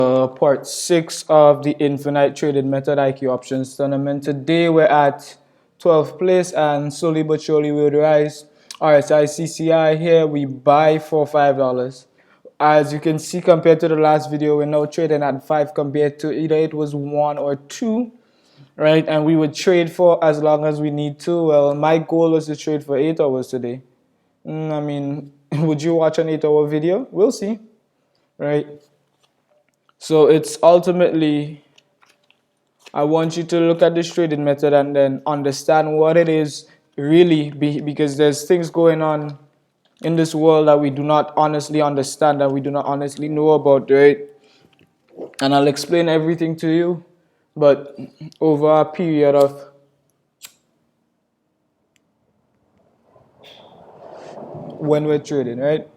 Part 6 of the Infinite Trading Method IQ Options Tournament. Today we're at 12th place and slowly but surely we would rise. RSI CCI here we buy for $5. As you can see, compared to the last video, we're now trading at 5 compared to either it was 1 or 2, right? And we would trade for as long as we need to. Well, my goal was to trade for 8 hours today. Would you watch an 8-hour video? We'll see, right? So it's ultimately, I want you to look at this trading method and then understand what it is really, because there's things going on in this world that we do not honestly understand, that we do not honestly know about, right? And I'll explain everything to you, but over a period of when we're trading, right?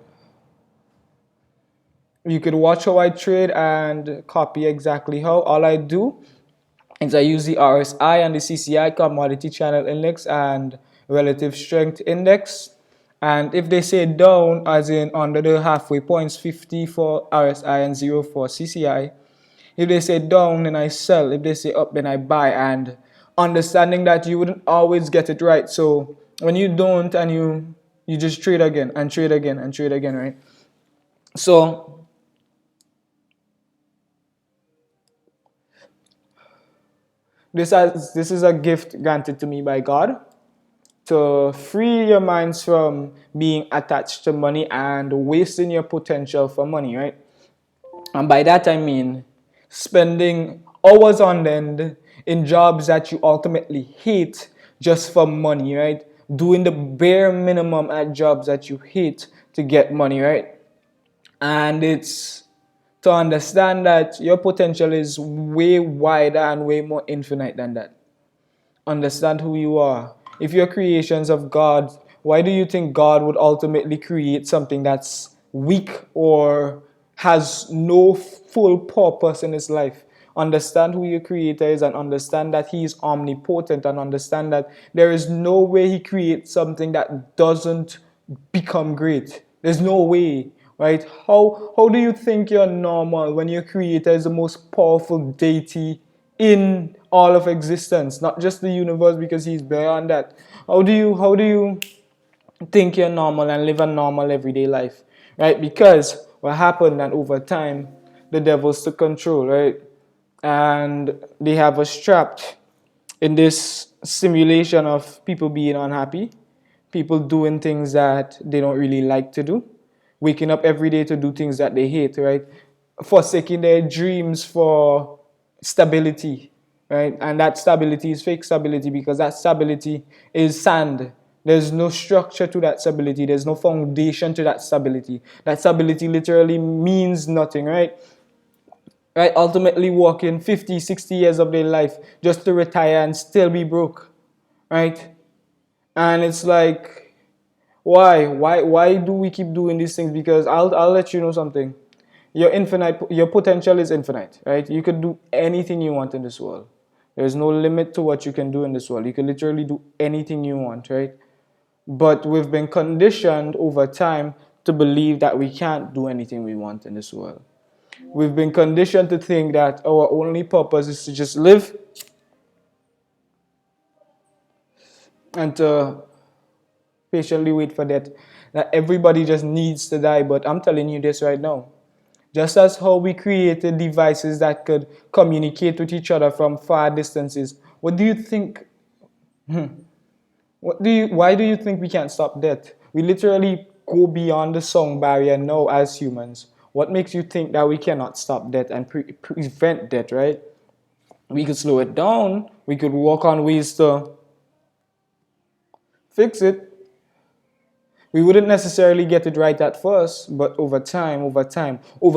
You could watch how I trade and copy exactly how. All I do is I use the RSI and the CCI, Commodity Channel Index, and Relative Strength Index. And if they say down, as in under the halfway points, 50 for RSI and 0 for CCI. If they say down, then I sell. If they say up, then I buy. And understanding that you wouldn't always get it right. So when you don't, and you just trade again and trade again and trade again, right? So this is a gift granted to me by God to free your minds from being attached to money and wasting your potential for money, right? And by that I mean spending hours on end in jobs that you ultimately hate just for money, right? Doing the bare minimum at jobs that you hate to get money, right? And it's to understand that your potential is way wider and way more infinite than that. Understand who you are. If you're creations of God, why do you think God would ultimately create something that's weak or has no full purpose in his life? Understand who your creator is and understand that he is omnipotent and understand that there is no way he creates something that doesn't become great. There's no way, right? How do you think you're normal when your creator is the most powerful deity in all of existence, not just the universe, because he's beyond that? How do you think you're normal and live a normal everyday life, right? Because what happened, and over time the devils took control, right? And they have us trapped in this simulation of people being unhappy, people doing things that they don't really like to do, waking up every day to do things that they hate, right? Forsaking their dreams for stability, right? And that stability is fake stability because that stability is sand. There's no structure to that stability. There's no foundation to that stability. That stability literally means nothing, right? Right? Ultimately working 50, 60 years of their life just to retire and still be broke, right? And it's like, why do we keep doing these things? Because I'll let you know something. Your potential is infinite, right? You could do anything you want in this world. There's no limit to what you can do in this world. You can literally do anything you want, right? But we've been conditioned over time to believe that we can't do anything we want in this world. We've been conditioned to think that our only purpose is to just live and to patiently wait for death. That everybody just needs to die. But I'm telling you this right now. Just as how we created devices that could communicate with each other from far distances, what do you think? Why do you think we can't stop death? We literally go beyond the sound barrier now as humans. What makes you think that we cannot stop death and prevent death, right? We could slow it down. We could work on ways to fix it. We wouldn't necessarily get it right at first, but over time, over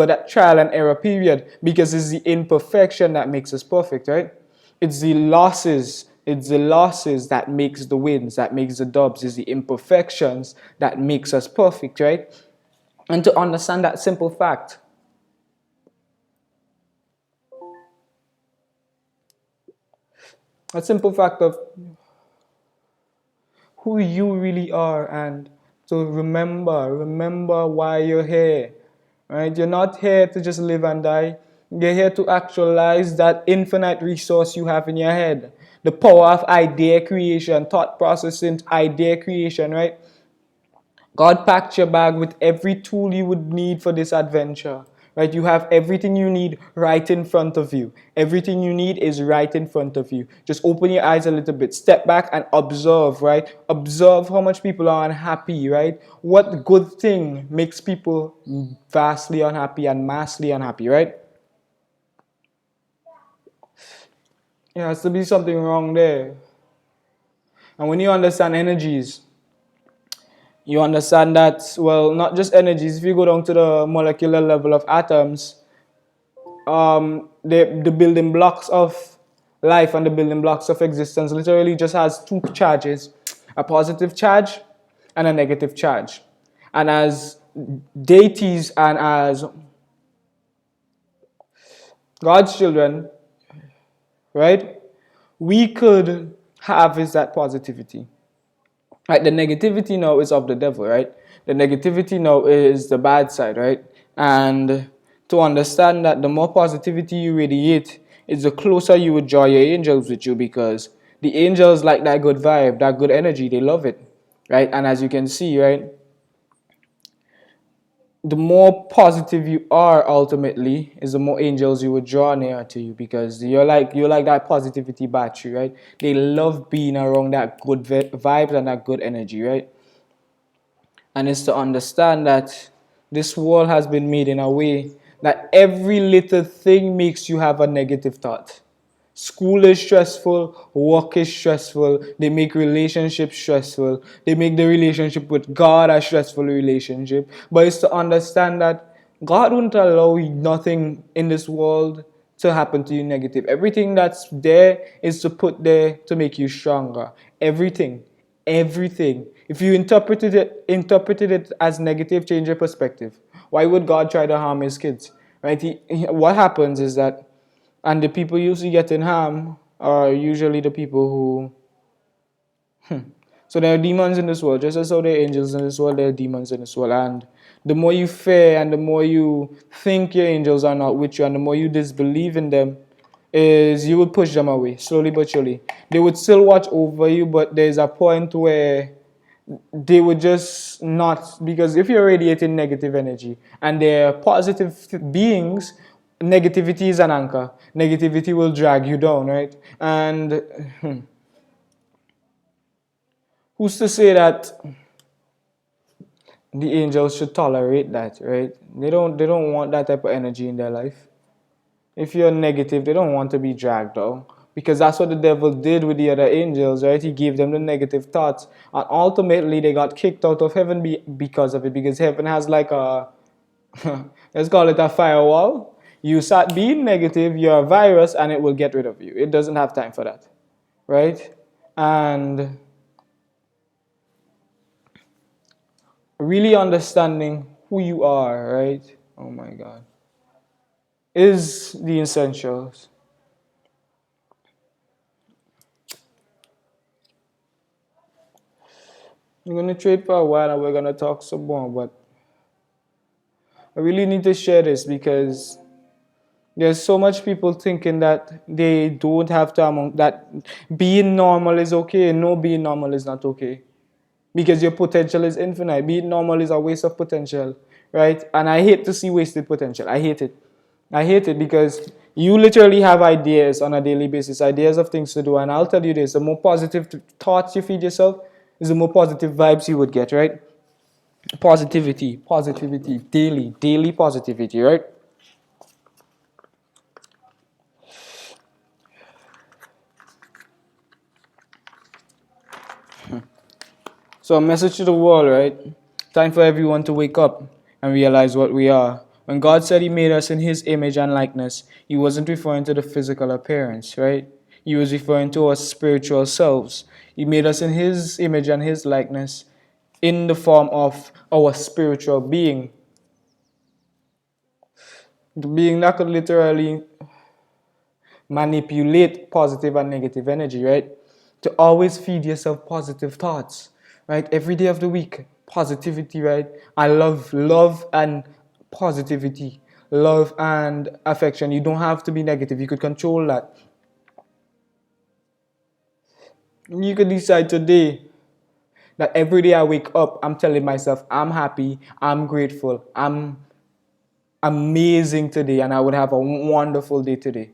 that trial and error period, because it's the imperfection that makes us perfect, right? It's the losses that makes the wins, that makes the dubs. It's the imperfections that makes us perfect, right? And to understand that simple fact, of who you really are, and to remember why you're here, right? You're not here to just live and die. You're here to actualize that infinite resource you have in your head. The power of idea creation, thought processing, idea creation, right? God packed your bag with every tool you would need for this adventure. Right? You have everything you need right in front of you. Everything you need is right in front of you. Just open your eyes a little bit. Step back and observe, right? Observe how much people are unhappy, right? What good thing makes people vastly unhappy and massively unhappy, right? There has to be something wrong there. And when you understand energies, you understand that, well, not just energies, if you go down to the molecular level of atoms, the building blocks of life and the building blocks of existence literally just has two charges, a positive charge and a negative charge. And as deities and as God's children, right, we could harvest that positivity. Right, the negativity now is of the devil, right? The negativity now is the bad side, right? And to understand that the more positivity you radiate, is the closer you would draw your angels with you, because the angels like that good vibe, that good energy, they love it, right? And as you can see, right, the more positive you are ultimately is the more angels you would draw near to you, because you're like that positivity battery, right? They love being around that good vibes and that good energy, right? And it's to understand that this world has been made in a way that every little thing makes you have a negative thought. School is stressful, work is stressful, they make relationships stressful, they make the relationship with God a stressful relationship. But it's to understand that God wouldn't allow nothing in this world to happen to you negative. Everything that's there is to put there to make you stronger. Everything. Everything. If you interpreted it as negative, change your perspective. Why would God try to harm his kids? Right? What happens is that, and the people usually getting harm are usually the people who. So there are demons in this world, just as how there are angels in this world, there are demons in this world. And the more you fear and the more you think your angels are not with you, and the more you disbelieve in them, is you would push them away, slowly but surely. They would still watch over you, but there's a point where they would just not, because if you're radiating negative energy and they're positive beings, negativity is an anchor. Negativity will drag you down, right? And who's to say that the angels should tolerate that, right? They don't want that type of energy in their life. If you're negative, they don't want to be dragged down. Because that's what the devil did with the other angels, right? He gave them the negative thoughts. And ultimately, they got kicked out of heaven because of it. Because heaven has like a, let's call it a firewall. You start being negative, you're a virus, and it will get rid of you. It doesn't have time for that, right? And really understanding who you are, right? Oh my God. Is the essentials. I'm going to trade for a while and we're going to talk some more, but I really need to share this because there's so much people thinking that they don't have to that being normal is okay. No, being normal is not okay. Because your potential is infinite. Being normal is a waste of potential, right? And I hate to see wasted potential. I hate it. I hate it because you literally have ideas on a daily basis, ideas of things to do. And I'll tell you this, the more positive thoughts you feed yourself is the more positive vibes you would get, right? Positivity, daily positivity, right? So a message to the world, right? Time for everyone to wake up and realize what we are. When God said he made us in his image and likeness, he wasn't referring to the physical appearance, right? He was referring to our spiritual selves. He made us in his image and his likeness in the form of our spiritual being. The being that could literally manipulate positive and negative energy, right? To always feed yourself positive thoughts, right? Every day of the week, positivity, right? I love and positivity. love and affection. You don't have to be negative. You could control that. You could decide today that every day I wake up, I'm telling myself, I'm happy, I'm grateful, I'm amazing today, and I would have a wonderful day today.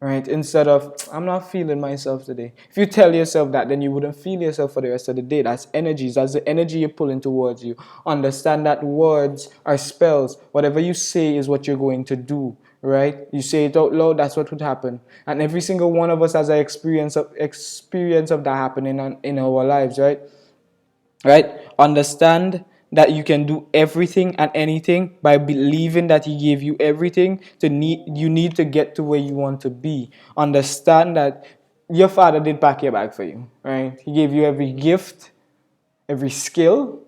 Right? Instead of, I'm not feeling myself today. If you tell yourself that, then you wouldn't feel yourself for the rest of the day. That's energies. That's the energy you're pulling towards you. Understand that words are spells. Whatever you say is what you're going to do. Right? You say it out loud, that's what would happen. And every single one of us has an experience of that happening in our lives, right? Right? Understand that you can do everything and anything by believing that he gave you everything you need to get to where you want to be. Understand that your father did pack your bag for you, right? He gave you every gift, every skill,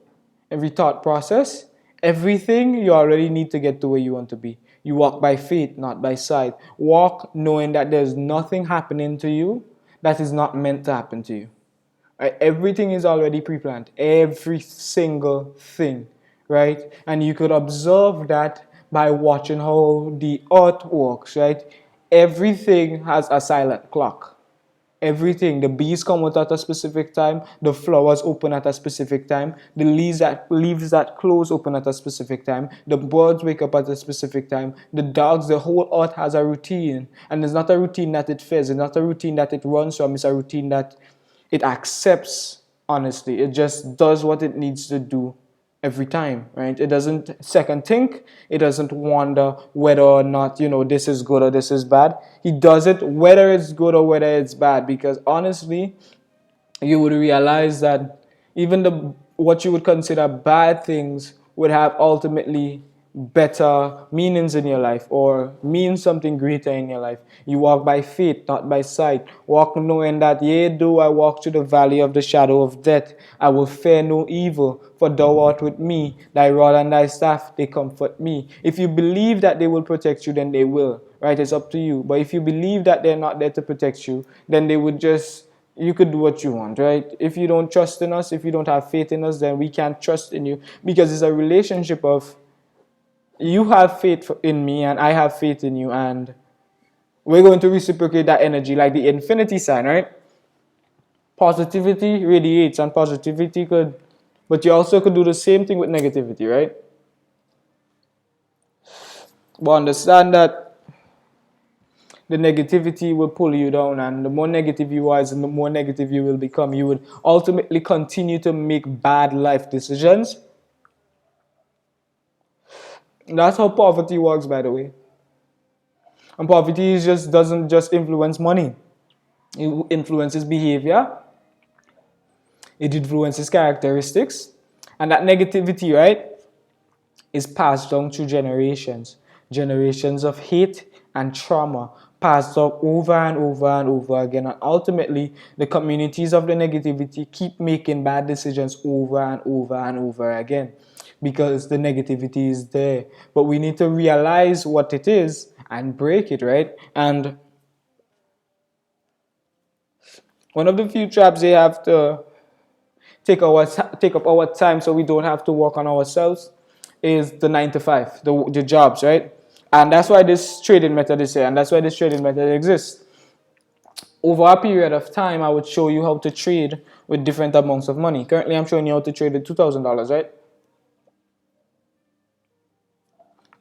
every thought process, everything you already need to get to where you want to be. You walk by faith, not by sight. Walk knowing that there's nothing happening to you that is not meant to happen to you. Right? Everything is already pre-planned. Every single thing, right? And you could observe that by watching how the earth works, right? Everything has a silent clock. Everything. The bees come out at a specific time. The flowers open at a specific time. The leaves that close open at a specific time. The birds wake up at a specific time. The dogs, the whole earth has a routine. And it's not a routine that it fears. It's not a routine that it runs from. It's a routine that it accepts, honestly. It just does what it needs to do every time, right? It doesn't second think. It doesn't wonder whether or not, this is good or this is bad. He does it whether it's good or whether it's bad, because honestly, you would realize that even what you would consider bad things would have ultimately better meanings in your life or mean something greater in your life. You walk by faith, not by sight. Walk knowing that, yea, though I walk through the valley of the shadow of death, I will fear no evil, for thou art with me. Thy rod and thy staff, they comfort me. If you believe that they will protect you, then they will. Right? It's up to you. But if you believe that they're not there to protect you, then they would just, you could do what you want, right? If you don't trust in us, if you don't have faith in us, then we can't trust in you, because it's a relationship of you have faith in me and I have faith in you, and we're going to reciprocate that energy like the infinity sign, right? Positivity radiates, and positivity but you also could do the same thing with negativity, right? But understand that the negativity will pull you down, and the more negative you are, and the more negative you will become. You would ultimately continue to make bad life decisions. That's how poverty works, by the way. And poverty doesn't just influence money. It influences behavior. It influences characteristics. And that negativity, right, is passed down through generations. Generations of hate and trauma passed on over and over and over again. And ultimately, the communities of the negativity keep making bad decisions over and over and over again, because the negativity is there. But we need to realize what it is and break it, right? And one of the few traps they have to take up our time so we don't have to work on ourselves is the 9 to 5, the jobs, right? And that's why this trading method is here, and that's why this trading method exists. Over a period of time, I would show you how to trade with different amounts of money. Currently, I'm showing you how to trade with $2,000, right?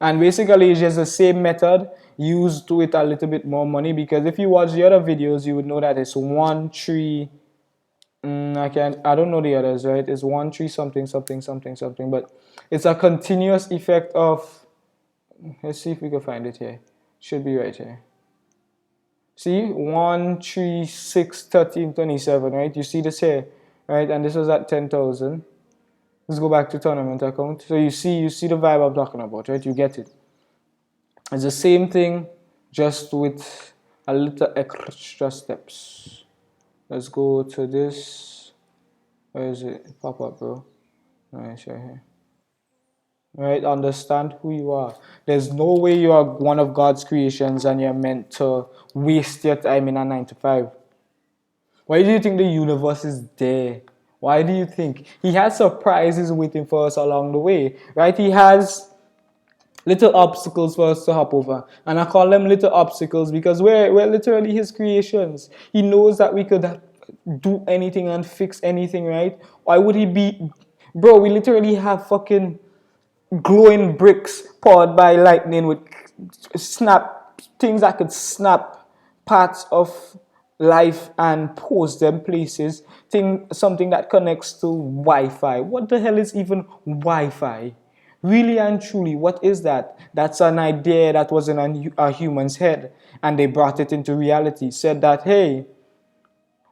And basically, it's just the same method used with a little bit more money, because if you watch the other videos, you would know that it's 1, 3, I don't know the others, right? It's 1, 3, something, something, something, something, but it's a continuous effect of, let's see if we can find it here. Should be right here. See, 1, 3, 6, 13, 27, right? You see this here, right? And this was at 10,000. Let's go back to tournament account. So you see the vibe I'm talking about, right? You get it. It's the same thing, just with a little extra steps. Let's go to this. Where is it? Pop up, bro. Nice, right here. Right? Understand who you are. There's no way you are one of God's creations and you're meant to waste your time in a 9 to 5. Why do you think the universe is there? Why do you think? He has surprises waiting for us along the way, right? He has little obstacles for us to hop over. And I call them little obstacles because we're literally his creations. He knows that we could do anything and fix anything, right? Why would he be, bro? We literally have fucking glowing bricks powered by lightning with snap things that could snap parts of life and pose them places. Something that connects to Wi-Fi. What the hell is even Wi-Fi? Really and truly, what is that? That's an idea that was in a human's head, and they brought it into reality. Said that, hey,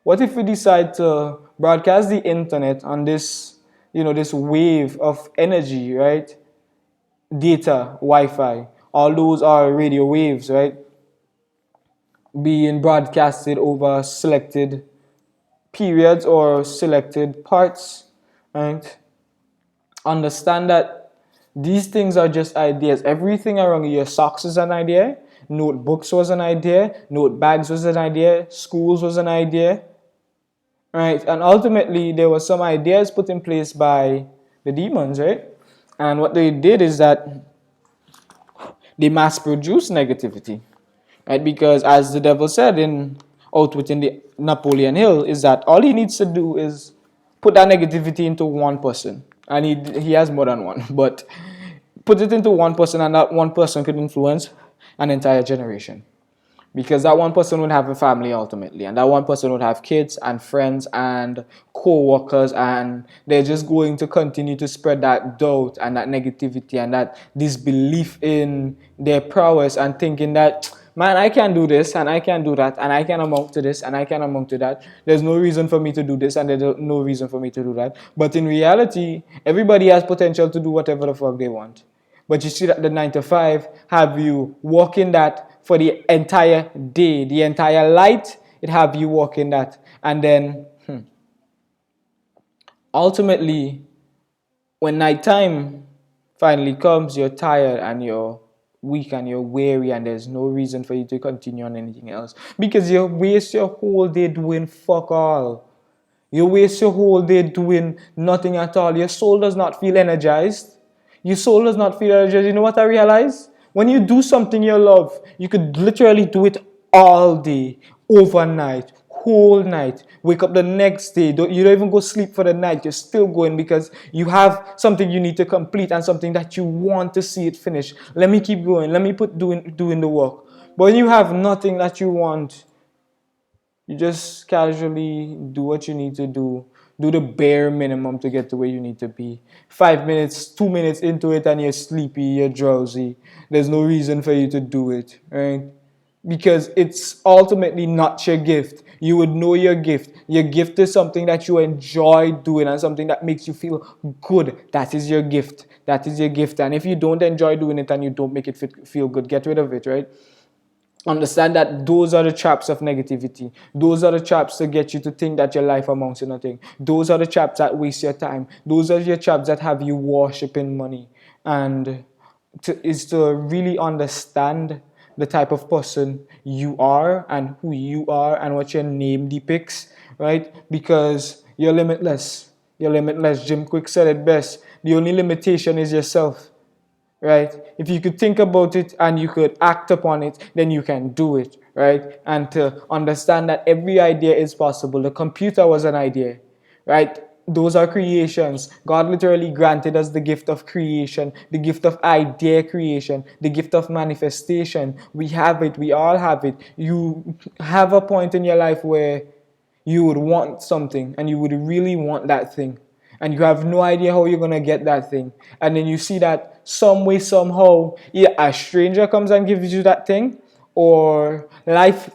what if we decide to broadcast the internet on this, this wave of energy, right? Data, Wi-Fi, all those are radio waves, right? Being broadcasted over selected periods or selected parts, right? Understand that these things are just ideas. Everything around your socks is an idea, notebooks was an idea, note bags was an idea, schools was an idea, right? And ultimately, there were some ideas put in place by the demons, right? And what they did is that they mass produce negativity, right? Because as the devil said in out within the Napoleon Hill, is that all he needs to do is put that negativity into one person, and he has more than one, but put it into one person, and that one person could influence an entire generation. Because that one person would have a family ultimately, and that one person would have kids and friends and co-workers, and they're just going to continue to spread that doubt and that negativity and that disbelief in their prowess, and thinking that, man, I can do this and I can do that and I can amount to this and I can amount to that. There's no reason for me to do this and there's no reason for me to do that. But in reality, everybody has potential to do whatever the fuck they want. But you see that the 9 to 5 have you walk in that for the entire day, the entire light, it have you walk in that. And then ultimately, when nighttime finally comes, you're tired and you're weak and you're weary, and there's no reason for you to continue on anything else because you waste your whole day doing fuck all. You waste your whole day doing nothing at all. Your soul does not feel energized. Your soul does not feel energized. You know what I realize? When you do something you love, you could literally do it all day, overnight, whole night. Wake up the next day. You don't even go sleep for the night. You're still going because you have something you need to complete and something that you want to see it finish. Let me keep going. Let me doing the work. But when you have nothing that you want, you just casually do what you need to do. Do the bare minimum to get to where you need to be. 5 minutes, 2 minutes into it, and you're sleepy, you're drowsy. There's no reason for you to do it, right? Because it's ultimately not your gift. You would know your gift. Your gift is something that you enjoy doing and something that makes you feel good. That is your gift. That is your gift. And if you don't enjoy doing it and you don't make it feel good, get rid of it, right? Understand that those are the traps of negativity. Those are the traps to get you to think that your life amounts to nothing. Those are the traps that waste your time. Those are your traps that have you worshiping money. And is to really understand the type of person you are and who you are and what your name depicts, right? Because you're limitless. You're limitless. Jim Quick said it best. The only limitation is yourself. Right? If you could think about it and you could act upon it, then you can do it, right? And to understand that every idea is possible. The computer was an idea, right? Those are creations. God literally granted us the gift of creation, the gift of idea creation, the gift of manifestation. We have it. We all have it. You have a point in your life where you would want something and you would really want that thing, and you have no idea how you're going to get that thing. And then you see that some way, somehow, either a stranger comes and gives you that thing, or life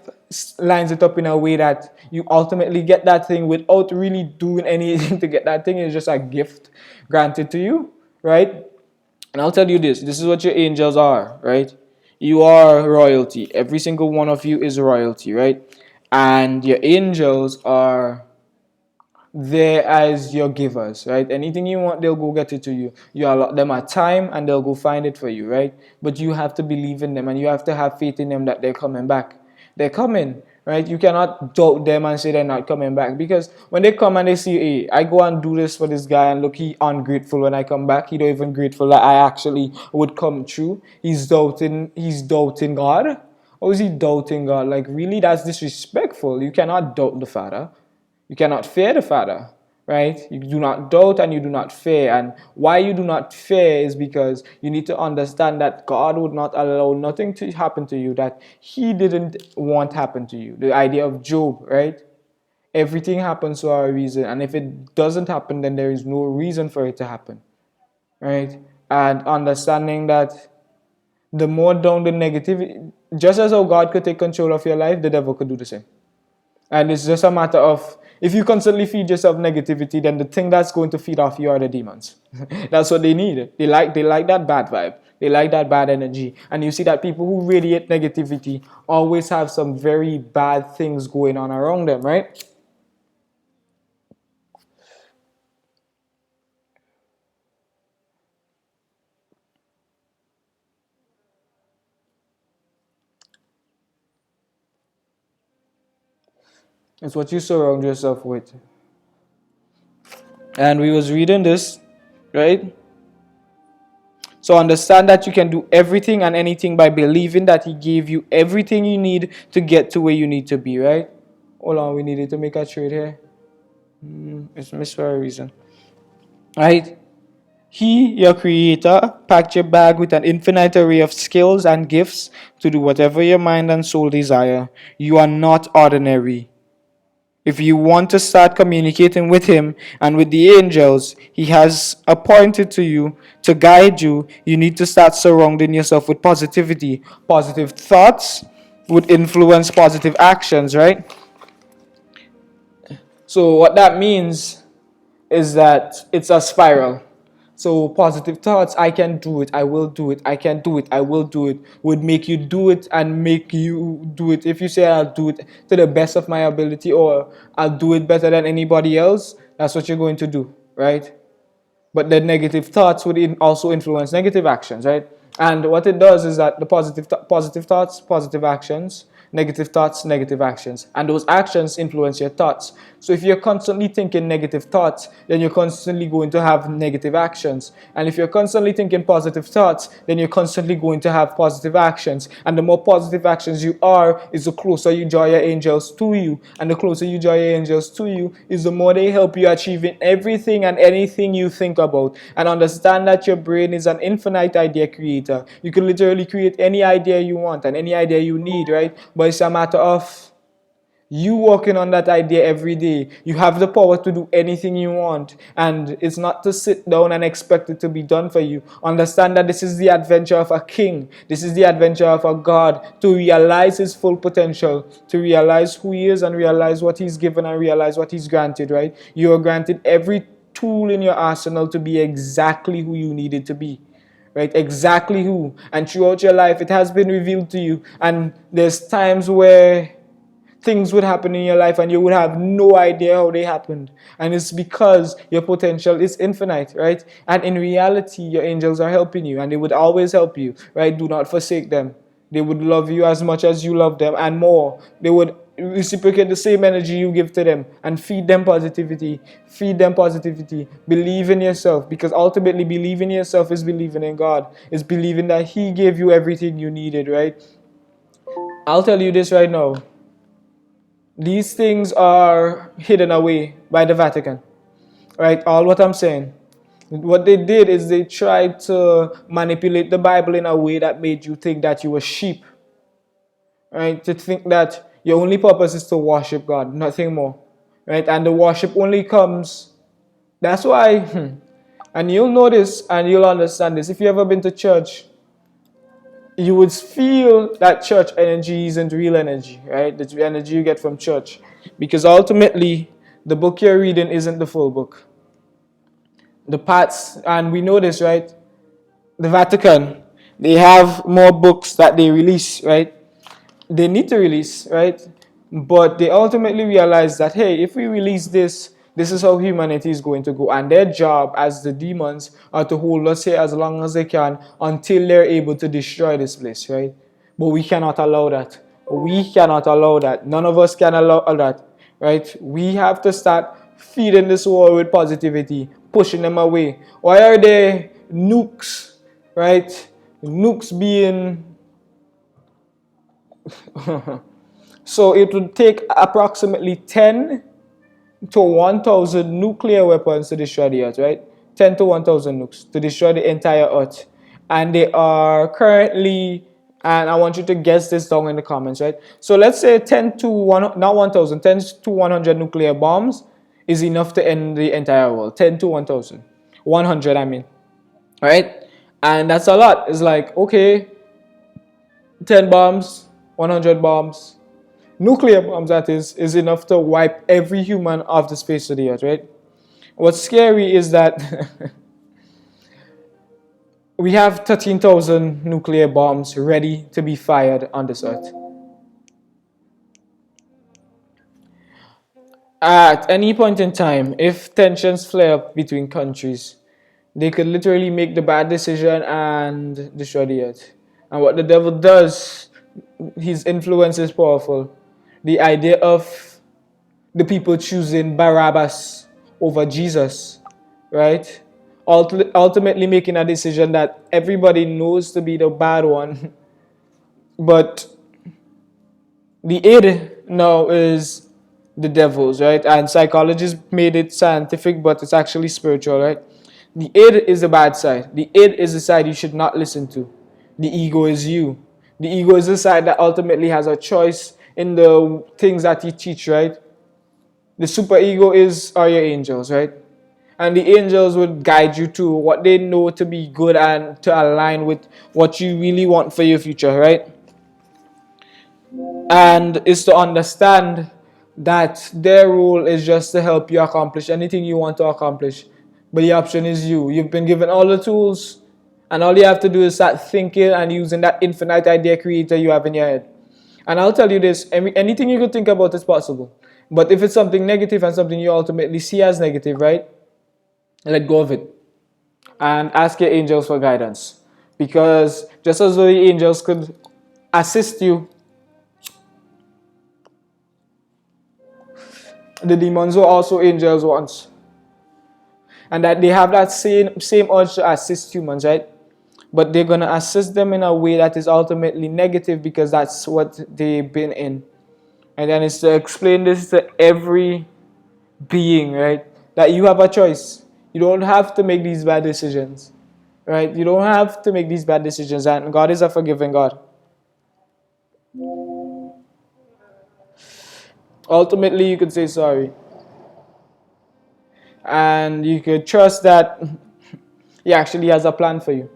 lines it up in a way that you ultimately get that thing without really doing anything to get that thing. It's just a gift granted to you, right? And I'll tell you this is what your angels are, right? You are royalty. Every single one of you is royalty, right? And your angels are there as your givers, right? Anything you want, they'll go get it to you. You allot them a time and they'll go find it for you, right? But you have to believe in them and you have to have faith in them that they're coming back. They're coming, right? You cannot doubt them and say they're not coming back, because when they come and they see, hey, I go and do this for this guy and look, he ungrateful when I come back. He don't even grateful that I actually would come true. He's doubting God. Or is he doubting God? Like, really, that's disrespectful. You cannot doubt the Father. You cannot fear the Father, right? You do not doubt and you do not fear. And why you do not fear is because you need to understand that God would not allow nothing to happen to you that He didn't want happen to you. The idea of Job, right? Everything happens for a reason. And if it doesn't happen, then there is no reason for it to happen, right? And understanding that the more down the negativity, just as how God could take control of your life, the devil could do the same. And it's just a matter of, if you constantly feed yourself negativity, then the thing that's going to feed off you are the demons. That's what they need. They like that bad vibe. They like that bad energy. And you see that people who radiate negativity always have some very bad things going on around them, right? It's what you surround yourself with. And we was reading this, right? So understand that you can do everything and anything by believing that He gave you everything you need to get to where you need to be, right? Hold on, we needed to make a trade here. It's missed for a reason. Right? He, your creator, packed your bag with an infinite array of skills and gifts to do whatever your mind and soul desire. You are not ordinary. If you want to start communicating with Him and with the angels He has appointed to you to guide you, you need to start surrounding yourself with positivity. Positive thoughts would influence positive actions, right? So, what that means is that it's a spiral. So positive thoughts, I can do it, I will do it, I can do it, I will do it, would make you do it and make you do it. If you say I'll do it to the best of my ability, or I'll do it better than anybody else, that's what you're going to do, right? But the negative thoughts would also influence negative actions, right? And what it does is that the positive thoughts, positive actions, negative thoughts, negative actions. And those actions influence your thoughts. So if you're constantly thinking negative thoughts, then you're constantly going to have negative actions. And if you're constantly thinking positive thoughts, then you're constantly going to have positive actions. And the more positive actions you are, is the closer you draw your angels to you. And the closer you draw your angels to you, is the more they help you achieving everything and anything you think about. And understand that your brain is an infinite idea creator. You can literally create any idea you want and any idea you need, right? But it's a matter of you working on that idea every day. You have the power to do anything you want. And it's not to sit down and expect it to be done for you. Understand that this is the adventure of a king. This is the adventure of a God, to realize his full potential, to realize who he is and realize what he's given and realize what he's granted, right? You are granted every tool in your arsenal to be exactly who you needed to be. Right? Exactly who. And throughout your life, it has been revealed to you. And there's times where things would happen in your life and you would have no idea how they happened. And it's because your potential is infinite, right? And in reality, your angels are helping you and they would always help you, right? Do not forsake them. They would love you as much as you love them and more. They would reciprocate the same energy you give to them and feed them positivity. Feed them positivity. Believe in yourself, because ultimately believing in yourself is believing in God. It's believing that He gave you everything you needed, right? I'll tell you this right now. These things are hidden away by the Vatican, right? All what I'm saying. What they did is they tried to manipulate the Bible in a way that made you think that you were sheep, right? To think that your only purpose is to worship God, nothing more, right? And the worship only comes. That's why, and you'll notice and you'll understand this. If you ever been to church, you would feel that church energy isn't real energy, right? The energy you get from church. Because ultimately, the book you're reading isn't the full book. The parts, and we know this, right? The Vatican, they have more books that they release, right? They need to release, right? But they ultimately realize that, hey, if we release this, this is how humanity is going to go. And their job as the demons are to hold us here as long as they can until they're able to destroy this place, right? But we cannot allow that. We cannot allow that. None of us can allow that, right? We have to start feeding this world with positivity, pushing them away. Why are there nukes, right? Nukes being so it would take approximately 10 to 1,000 nuclear weapons to destroy the Earth, right? 10 to 1,000 nukes to destroy the entire Earth. And they are currently, and I want you to guess this down in the comments, right? So let's say 10 to 1, not 1,000, 10 to 100 nuclear bombs is enough to end the entire world. 10 to 1,000. 100, I mean. Right? And that's a lot. It's like, okay, 10 bombs, 100 bombs, nuclear bombs, that is enough to wipe every human off the face of the earth, right? What's scary is that we have 13,000 nuclear bombs ready to be fired on this earth. At any point in time, if tensions flare up between countries, they could literally make the bad decision and destroy the earth. And what the devil does, his influence is powerful. The idea of the people choosing Barabbas over Jesus, right? Ultimately making a decision that everybody knows to be the bad one, but the id now is the devil's, right? And psychologists made it scientific, but it's actually spiritual, right? The id is the bad side. The id is the side you should not listen to. The ego is you. The ego is the side that ultimately has a choice in the things that you teach, right? The superego are your angels, right? And the angels would guide you to what they know to be good and to align with what you really want for your future, right? And is to understand that their role is just to help you accomplish anything you want to accomplish. But the option is you. You've been given all the tools, and all you have to do is start thinking and using that infinite idea creator you have in your head. And I'll tell you this, anything you could think about is possible. But if it's something negative and something you ultimately see as negative, right? Let go of it. And ask your angels for guidance. Because just as though the angels could assist you, the demons were also angels once. And that they have that same urge to assist humans, right? But they're going to assist them in a way that is ultimately negative because that's what they've been in. And then it's to explain this to every being, right? That you have a choice. You don't have to make these bad decisions, right? You don't have to make these bad decisions, and God is a forgiving God. Ultimately, you could say sorry. And you could trust that He actually has a plan for you,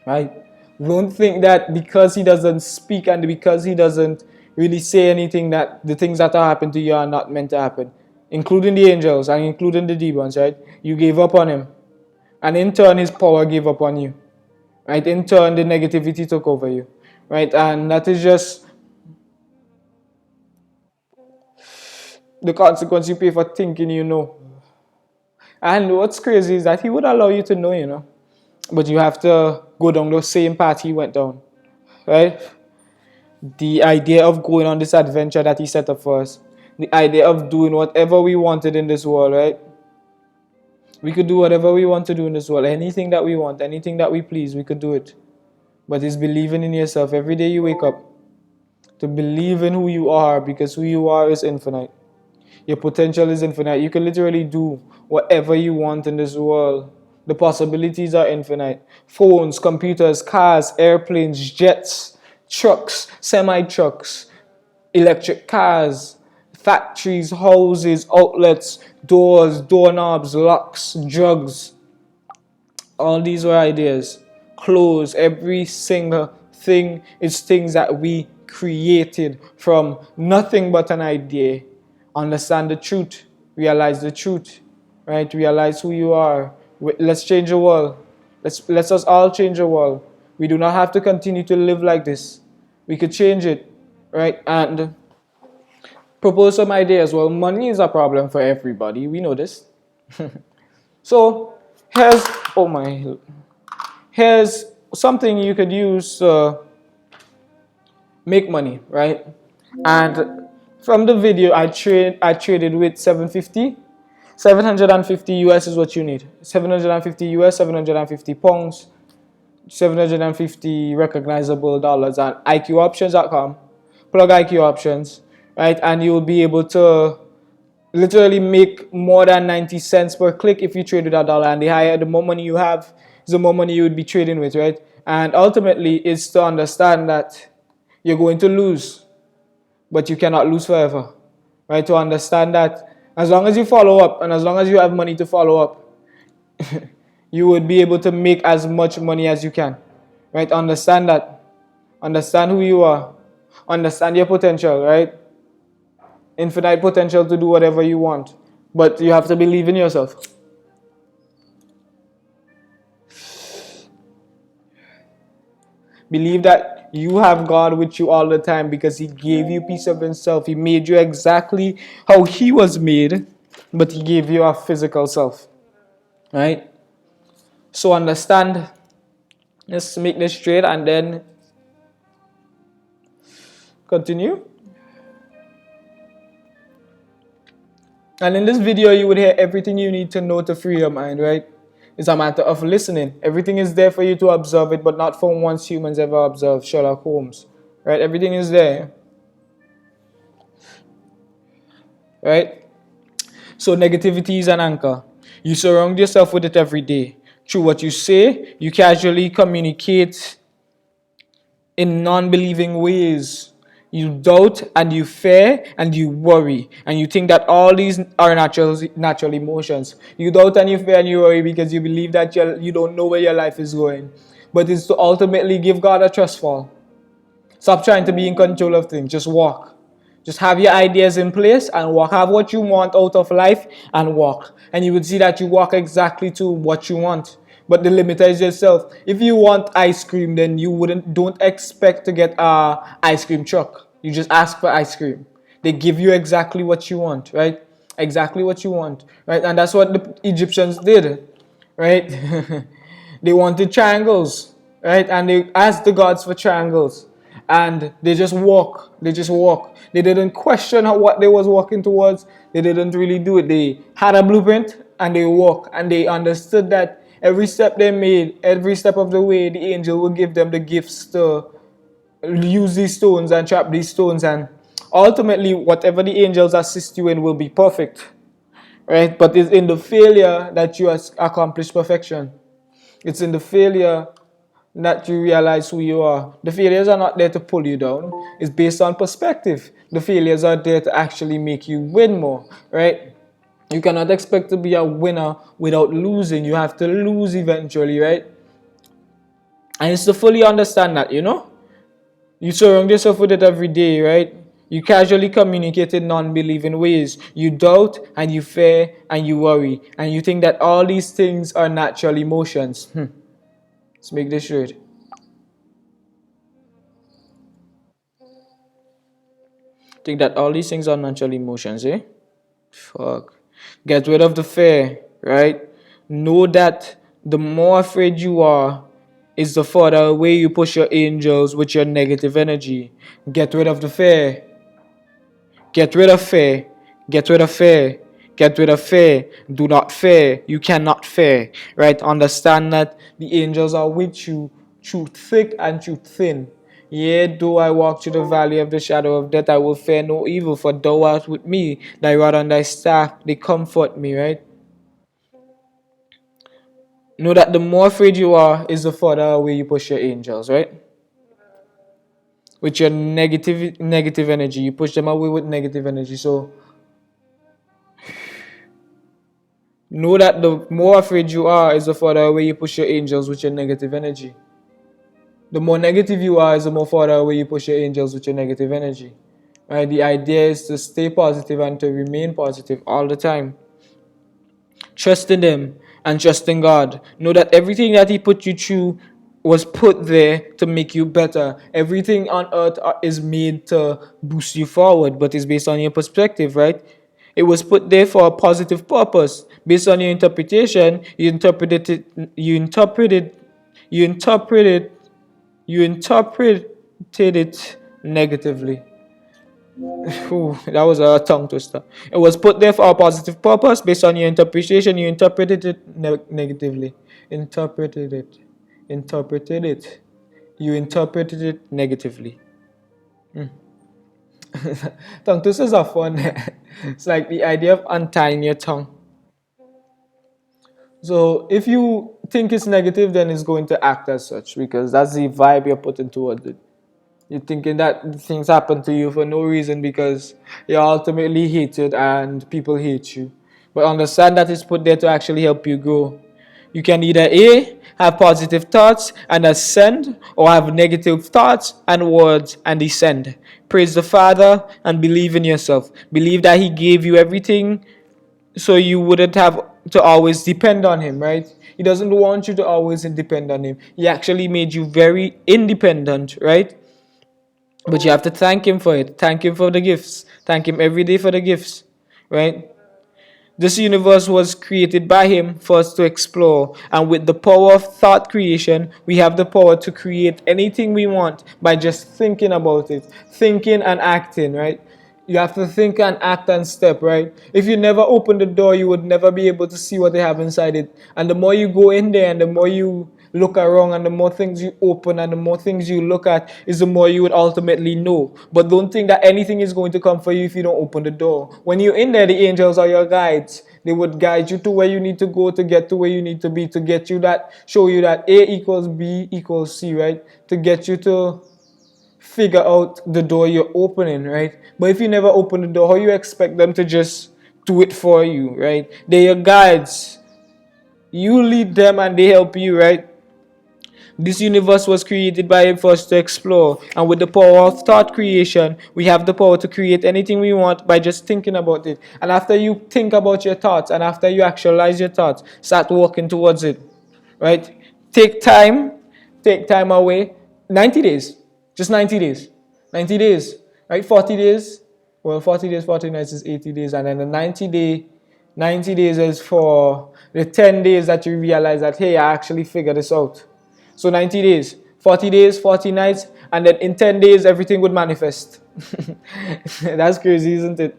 right? Don't think that because He doesn't speak and because He doesn't really say anything that the things that are happening to you are not meant to happen, including the angels and including the demons, right? You gave up on Him. And in turn, His power gave up on you, right? In turn, the negativity took over you, right? And that is just the consequence you pay for thinking you know. And what's crazy is that He would allow you to know, but you have to go down the same path He went down, right? The idea of going on this adventure that He set up for us, the idea of doing whatever we wanted in this world, right? We could do whatever we want to do in this world, anything that we want, anything that we please, we could do it. But it's believing in yourself every day you wake up, to believe in who you are, because who you are is infinite. Your potential is infinite. You can literally do whatever you want in this world. The possibilities are infinite. Phones, computers, cars, airplanes, jets, trucks, semi-trucks, electric cars, factories, houses, outlets, doors, doorknobs, locks, drugs. All these were ideas. Clothes, every single thing is things that we created from nothing but an idea. Understand the truth. Realize the truth. Right? Realize who you are. Let's change the world. Let's us all change the world. We do not have to continue to live like this. We could change it. Right? And propose some ideas. Well, money is a problem for everybody. We know this. So here's something you could use make money, right? And from the video, I traded with 750 US is what you need. 750 US, 750 pounds, 750 recognizable dollars at IQoptions.com. Plug IQ options, right? And you'll be able to literally make more than 90 cents per click if you trade with a dollar. And the more money you have, the more money you would be trading with, right? And ultimately, it's to understand that you're going to lose, but you cannot lose forever, right? To understand that as long as you follow up and as long as you have money to follow up, you would be able to make as much money as you can, right? Understand that. Understand who you are. Understand your potential, right? Infinite potential to do whatever you want. But you have to believe in yourself. Believe that you have God with you all the time because He gave you piece of Himself. He made you exactly how He was made, but He gave you a physical self. Right? So understand. Let's make this straight and then continue. And in this video, you would hear everything you need to know to free your mind, right? It's a matter of listening. Everything is there for you to observe it, but not for once humans ever observed Sherlock Holmes, right? Everything is there, right? So negativity is an anchor. You surround yourself with it every day. Through what you say, you casually communicate in non-believing ways. You doubt and you fear and you worry and you think that all these are natural emotions. You doubt and you fear and you worry because you believe that you don't know where your life is going. But it's to ultimately give God a trust fall. Stop trying to be in control of things. Just walk. Just have your ideas in place and walk. Have what you want out of life and walk. And you would see that you walk exactly to what you want. But the limiter is yourself. If you want ice cream, then don't expect to get a ice cream truck. You just ask for ice cream. They give you exactly what you want, right? Exactly what you want, right? And that's what the Egyptians did, right? They wanted triangles, right? And they asked the gods for triangles. And they just walk. They just walk. They didn't question what they was walking towards. They didn't really do it. They had a blueprint and they walk. And they understood that every step they made, every step of the way, the angel will give them the gifts to use these stones and trap these stones. And ultimately, whatever the angels assist you in will be perfect. Right? But it's in the failure that you accomplish perfection. It's in the failure that you realize who you are. The failures are not there to pull you down. It's based on perspective. The failures are there to actually make you win more, right? You cannot expect to be a winner without losing. You have to lose eventually, right? And it's to fully understand that, You surround yourself with it every day, right? You casually communicate in non-believing ways. You doubt and you fear and you worry. And you think that all these things are natural emotions. Let's make this straight. Think that all these things are natural emotions, eh? Fuck. Get rid of the fear, right? Know that the more afraid you are, is the further away you push your angels with your negative energy. Get rid of the fear. Get rid of fear. Get rid of fear. Get rid of fear. Do not fear. You cannot fear, right? Understand that the angels are with you through thick and through thin. Yea, though I walk through the valley of the shadow of death, I will fear no evil, for thou art with me. Thy rod and thy staff, they comfort me, right? Know that the more afraid you are, is the further away you push your angels, right? With your negative energy, you push them away with negative energy. So know that the more afraid you are, is the further away you push your angels with your negative energy. The more negative you are, is the more further away you push your angels with your negative energy. Right? The idea is to stay positive and to remain positive all the time. Trust in Him and trust in God. Know that everything that He put you through was put there to make you better. Everything on earth is made to boost you forward, but it's based on your perspective, right? It was put there for a positive purpose. Based on your interpretation, you interpreted it negatively. Ooh, that was a tongue twister. It was put there for a positive purpose. Based on your interpretation, you interpreted it negatively. Interpreted it. Interpreted it. You interpreted it negatively. Tongue twisters are fun. It's like the idea of untying your tongue. So if you think it's negative, then it's going to act as such because that's the vibe you're putting towards it. You're thinking that things happen to you for no reason because you're ultimately hated and people hate you. But understand that it's put there to actually help you grow. You can either A, have positive thoughts and ascend, or have negative thoughts and words and descend. Praise the Father and believe in yourself. Believe that He gave you everything so you wouldn't have to always depend on Him, right? He doesn't want you to always depend on Him. He actually made you very independent, right? But you have to thank Him for it. Thank Him for the gifts. Thank Him every day for the gifts, right? This universe was created by Him for us to explore. And with the power of thought creation, we have the power to create anything we want by just thinking about it. Thinking and acting, right? You have to think and act and step, right? If you never open the door, you would never be able to see what they have inside it. And the more you go in there and the more you look around and the more things you open and the more things you look at is the more you would ultimately know. But don't think that anything is going to come for you if you don't open the door. When you're in there, the angels are your guides. They would guide you to where you need to go to get to where you need to be, to get you that, show you that A equals B equals C, right? To get you to figure out the door you're opening, right? But if you never open the door, how you expect them to just do it for you, right? They're your guides. You lead them and they help you, right? This universe was created by Him for us to explore, and with the power of thought creation, we have the power to create anything we want by just thinking about it. And after you think about your thoughts, and after you actualize your thoughts, start working towards it, right? Take time, take time away. 90 days, just 90 days, 90 days, right? 40 days, well, 40 days, 40 nights is 80 days, and then the 90 days is for the 10 days that you realize that, hey, I actually figured this out. So 90 days, 40 nights, and then in 10 days, everything would manifest. That's crazy, isn't it?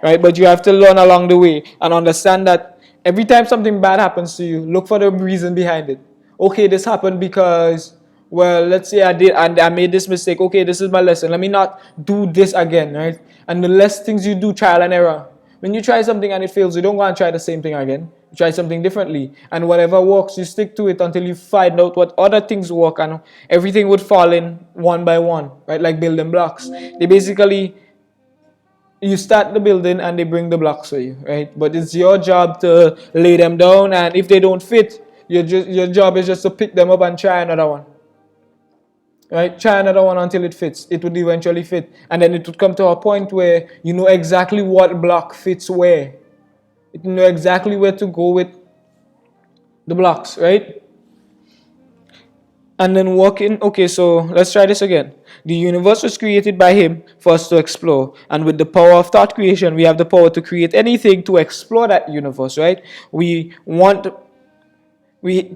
Right? But you have to learn along the way and understand that every time something bad happens to you, look for the reason behind it. Okay, this happened because, well, let's say I did and I made this mistake. Okay, this is my lesson. Let me not do this again, right? And the less things you do, trial and error. When you try something and it fails, you don't go and try the same thing again. You try something differently. And whatever works, you stick to it until you find out what other things work, and everything would fall in one by one, right? Like building blocks. They basically, you start the building and they bring the blocks for you, right? But it's your job to lay them down, and if they don't fit, your job is just to pick them up and try another one. Right? Try another one until it fits. It would eventually fit. And then it would come to a point where you know exactly what block fits where. You know exactly where to go with the blocks, right? And then walk in. Okay, so let's try this again. The universe was created by Him for us to explore. And with the power of thought creation, we have the power to create anything to explore that universe, right? We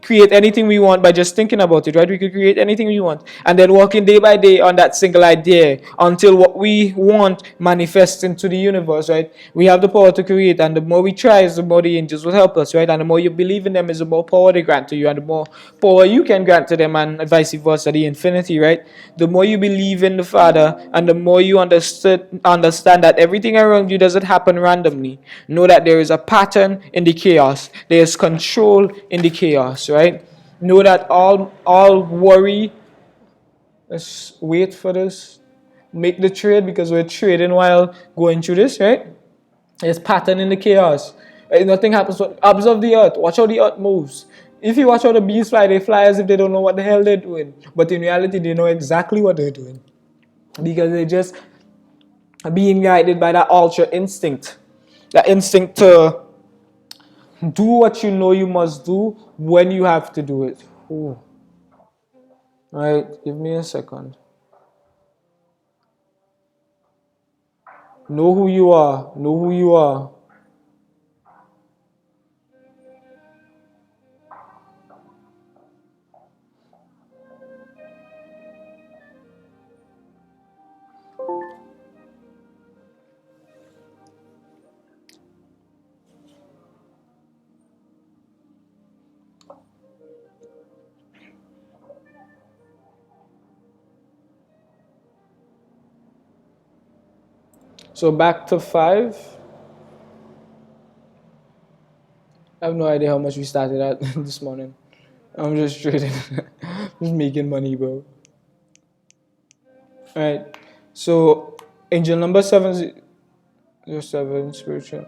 create anything we want by just thinking about it, right? We could create anything we want and then working day by day on that single idea until what we want manifests into the universe, right? We have the power to create, and the more we try, the more the angels will help us, right? And the more you believe in them, is the more power they grant to you, and the more power you can grant to them, and vice versa, the infinity, right? The more you believe in the Father, and the more you understand that everything around you doesn't happen randomly. Know that there is a pattern in the chaos. There is control in the chaos, right? Know that all worry. Let's wait for this. Make the trade because we're trading while going through this, right? There's pattern in the chaos. Nothing happens. Observe the earth. Watch how the earth moves. If you watch how the bees fly, they fly as if they don't know what the hell they're doing. But in reality, they know exactly what they're doing. Because they're just being guided by that ultra instinct. That instinct to do what you know you must do when you have to do it. Ooh. Alright, give me a second. Know who you are. Know who you are. So back to 5. I have no idea how much we started at this morning. I'm just trading, just making money, bro. All right. So angel number 707, spiritual.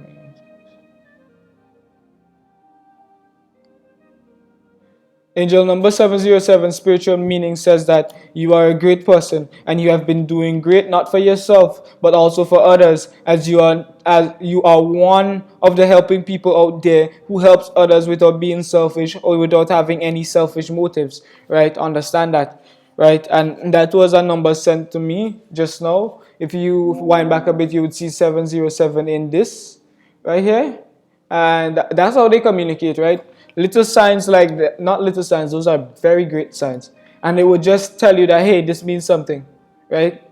Angel number 707, spiritual meaning, says that you are a great person and you have been doing great not for yourself but also for others, as you are one of the helping people out there who helps others without being selfish or without having any selfish motives, right? Understand that, right? And that was a number sent to me just now. If you wind back a bit, you would see 707 in this right here. And that's how they communicate, right? Little signs like that, not little signs, those are very great signs. And it would just tell you that, hey, this means something, right?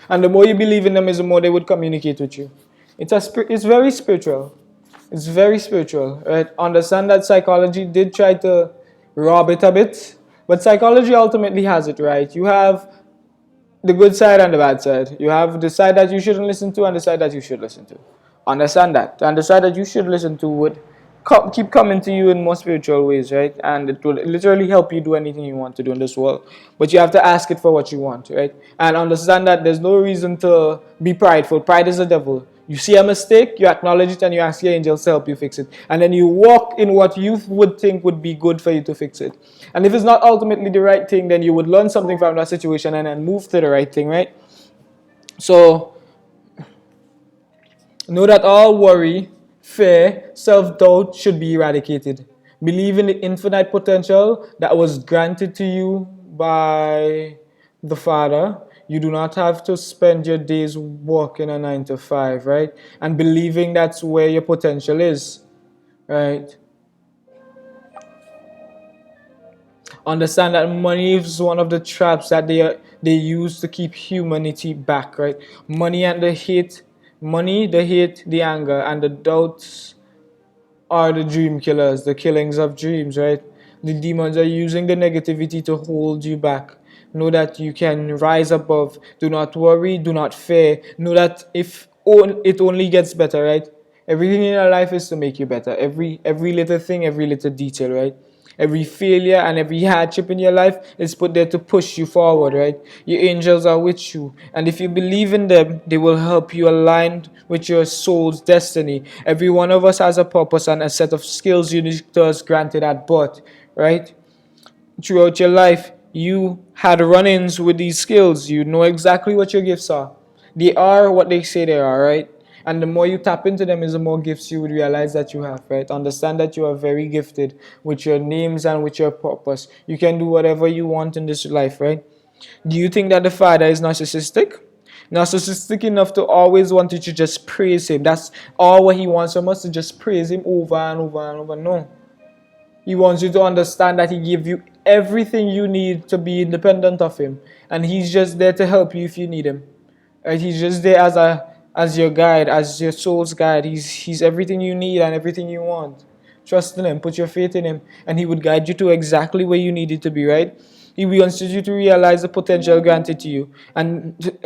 And the more you believe in them is the more they would communicate with you. It's very spiritual. It's very spiritual, right? Understand that psychology did try to rob it a bit, but psychology ultimately has it right. You have the good side and the bad side. You have the side that you shouldn't listen to and the side that you should listen to. Understand that. And the side that you should listen to would keep coming to you in more spiritual ways, right? And it will literally help you do anything you want to do in this world. But you have to ask it for what you want, right? And understand that there's no reason to be prideful. Pride is the devil. You see a mistake, you acknowledge it, and you ask your angels to help you fix it. And then you walk in what you would think would be good for you to fix it. And if it's not ultimately the right thing, then you would learn something from that situation and then move to the right thing, right? So, know that all worry, fear, self-doubt should be eradicated. Believe in the infinite potential that was granted to you by the Father. You do not have to spend your days working a 9 to 5, right? And believing that's where your potential is, right? Understand that money is one of the traps that they use to keep humanity back, right? Money and the hate, money, the hate, the anger, and the doubts are the dream killers, the killings of dreams, right? The demons are using the negativity to hold you back. Know that you can rise above. Do not worry, do not fear. Know that if it only gets better, right? Everything in your life is to make you better. Every little thing, every little detail, right? Every failure and every hardship in your life is put there to push you forward, right? Your angels are with you. And if you believe in them, they will help you align with your soul's destiny. Every one of us has a purpose and a set of skills unique to us granted at birth, right? Throughout your life, you had run-ins with these skills. You know exactly what your gifts are. They are what they say they are, right? And the more you tap into them is the more gifts you would realize that you have, right? Understand that you are very gifted with your names and with your purpose. You can do whatever you want in this life, right? Do you think that the Father is narcissistic? Narcissistic enough to always want you to just praise him. That's all what he wants from us, to just praise him over and over and over. No. He wants you to understand that he gave you everything you need to be independent of him. And he's just there to help you if you need him. Right? He's just there as your guide, as your soul's guide. He's everything you need and everything you want. Trust in him, put your faith in him, and he would guide you to exactly where you needed to be, right? He wants you to realize the potential granted to you and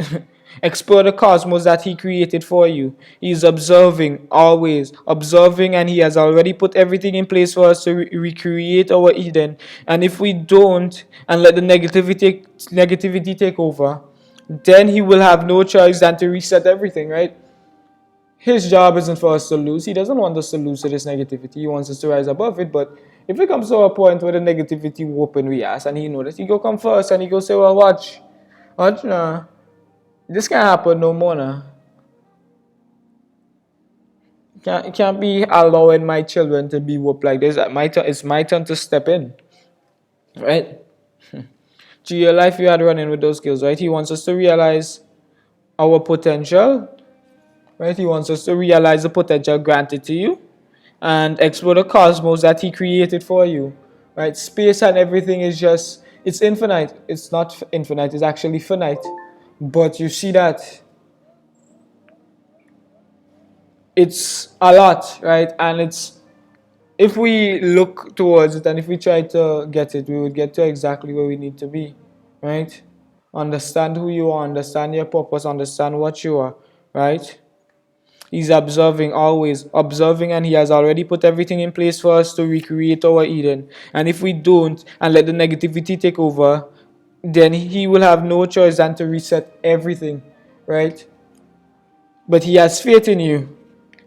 explore the cosmos that he created for you. He's observing, always observing, and he has already put everything in place for us to recreate our Eden. And if we don't and let the negativity take over, then he will have no choice than to reset everything, right? His job isn't for us to lose. He doesn't want us to lose to this negativity. He wants us to rise above it. But if it comes to a point where the negativity whooping we ask and he know that, he go come first and he go say, well, watch now. This can't happen no more now. Can't be allowing my children to be whooped like this. It's my turn to step in. Right? To your life you had running with those skills, right? He wants us to realize our potential. Right? He wants us to realize the potential granted to you and explore the cosmos that he created for you. Right? Space and everything is just, it's infinite. It's not infinite, it's actually finite. But you see that it's a lot, right? And it's, if we look towards it and if we try to get it, we would get to exactly where we need to be, right? Understand who you are, understand your purpose, understand what you are, right? He's observing, always observing, and he has already put everything in place for us to recreate our Eden. And if we don't and let the negativity take over, then he will have no choice than to reset everything, right? But he has faith in you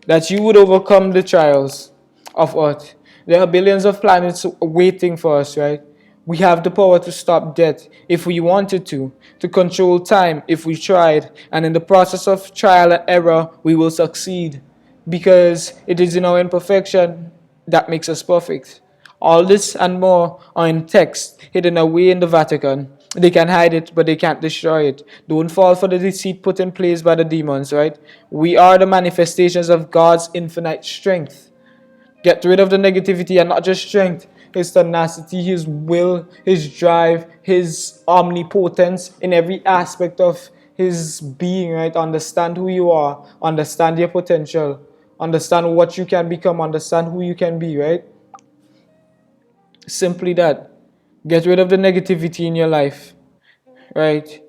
that you would overcome the trials of earth. There are billions of planets waiting for us, right? We have the power to stop death if we wanted to control time if we tried, and in the process of trial and error, we will succeed because it is in our imperfection that makes us perfect. All this and more are in text hidden away in the Vatican. They can hide it, but they can't destroy it. Don't fall for the deceit put in place by the demons, right? We are the manifestations of God's infinite strength. Get rid of the negativity, and not just strength, his tenacity, his will, his drive, his omnipotence in every aspect of his being, right? Understand who you are, understand your potential, understand what you can become, understand who you can be, right? Simply that. Get rid of the negativity in your life, right?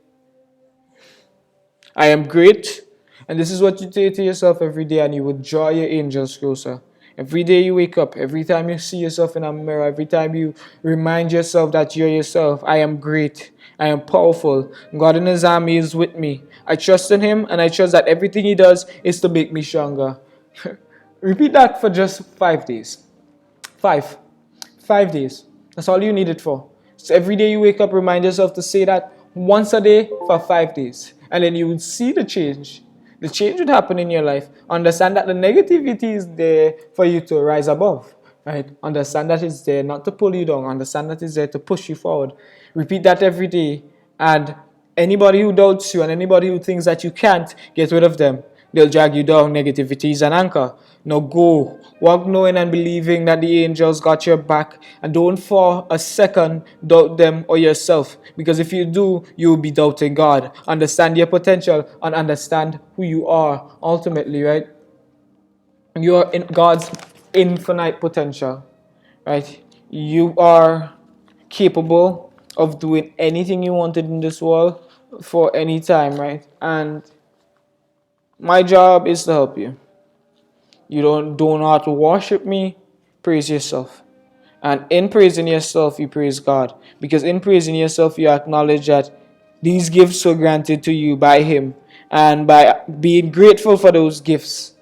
I am great. And this is what you say to yourself every day, and you will draw your angels closer. Every day you wake up, every time you see yourself in a mirror, every time you remind yourself that you're yourself, I am great. I am powerful. God in His army is with me. I trust in Him, and I trust that everything He does is to make me stronger. Repeat that for just 5 days. 5. 5 days. That's all you need it for. So every day you wake up, remind yourself to say that once a day for 5 days. And then you would see the change. The change would happen in your life. Understand that the negativity is there for you to rise above. Right? Understand that it's there not to pull you down. Understand that it's there to push you forward. Repeat that every day. And anybody who doubts you and anybody who thinks that you can't, get rid of them. They'll drag you down. Negativity is an anchor. Now go. Walk knowing and believing that the angels got your back. And don't for a second doubt them or yourself. Because if you do, you will be doubting God. Understand your potential and understand who you are ultimately, right? You are in God's infinite potential, right? You are capable of doing anything you wanted in this world for any time, right? And my job is to help you. You do not worship me, praise yourself. And in praising yourself, you praise God. Because in praising yourself, you acknowledge that these gifts were granted to you by Him. And by being grateful for those gifts,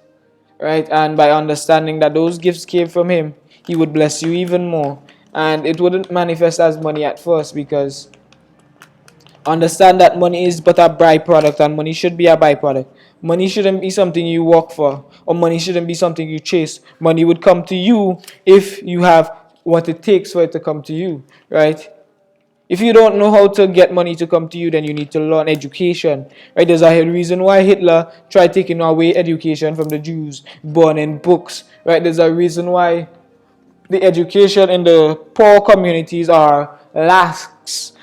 right? And by understanding that those gifts came from Him, He would bless you even more. And it wouldn't manifest as money at first because understand that money is but a byproduct, and money should be a byproduct. Money shouldn't be something you work for, or money shouldn't be something you chase. Money would come to you if you have what it takes for it to come to you, right? If you don't know how to get money to come to you, then you need to learn education, right? There's a reason why Hitler tried taking away education from the Jews, burning books, right? There's a reason why the education in the poor communities are lax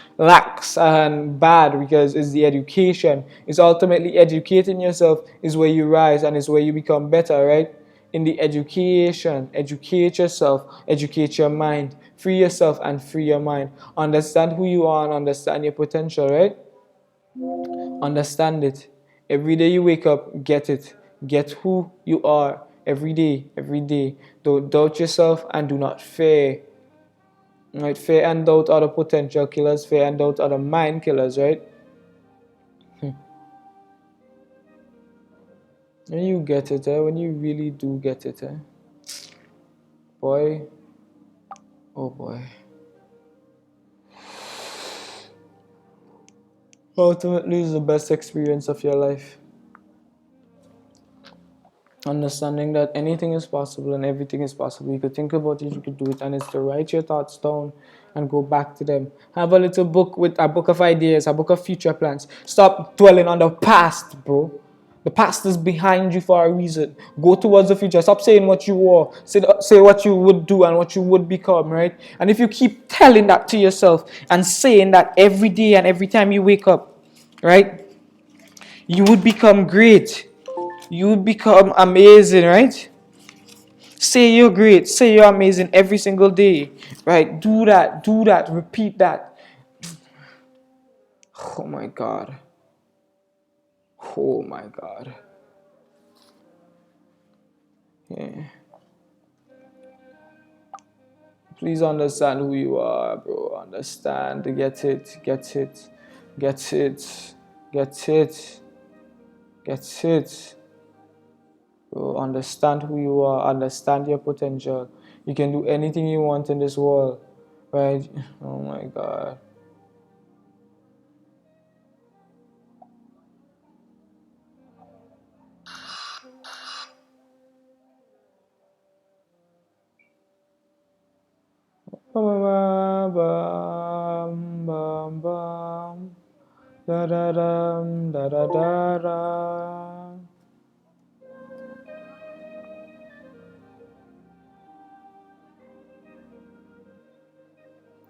and bad, because it's the education. It's ultimately educating yourself is where you rise and is where you become better, right? In the education, educate yourself, educate your mind, free yourself and free your mind. Understand who you are and understand your potential, right? Understand it. Every day you wake up, get it. Get who you are every day, every day. Don't doubt yourself and do not fear. Right? Fear and doubt are the potential killers. Fear and doubt are the mind killers, right? When you get it, when you really do get it, boy, oh boy. Ultimately, it's the best experience of your life. Understanding that anything is possible and everything is possible. You could think about it, you could do it, and it's to write your thoughts down and go back to them. Have a little book with a book of ideas, a book of future plans. Stop dwelling on the past, bro. The past is behind you for a reason. Go towards the future. Stop saying what you were. Say what you would do and what you would become, right? And if you keep telling that to yourself and saying that every day and every time you wake up, right? You would become great. You would become amazing, right? Say you're great. Say you're amazing every single day, right? Do that. Repeat that. Oh my God. Oh my God. Yeah. Please understand who you are, bro. Understand. Get it. Get it. Get it. Get it. Get it. Bro, understand who you are. Understand your potential. You can do anything you want in this world. Right? Oh my God. Bam, bam, bam, bam. Da da dum, da da da da.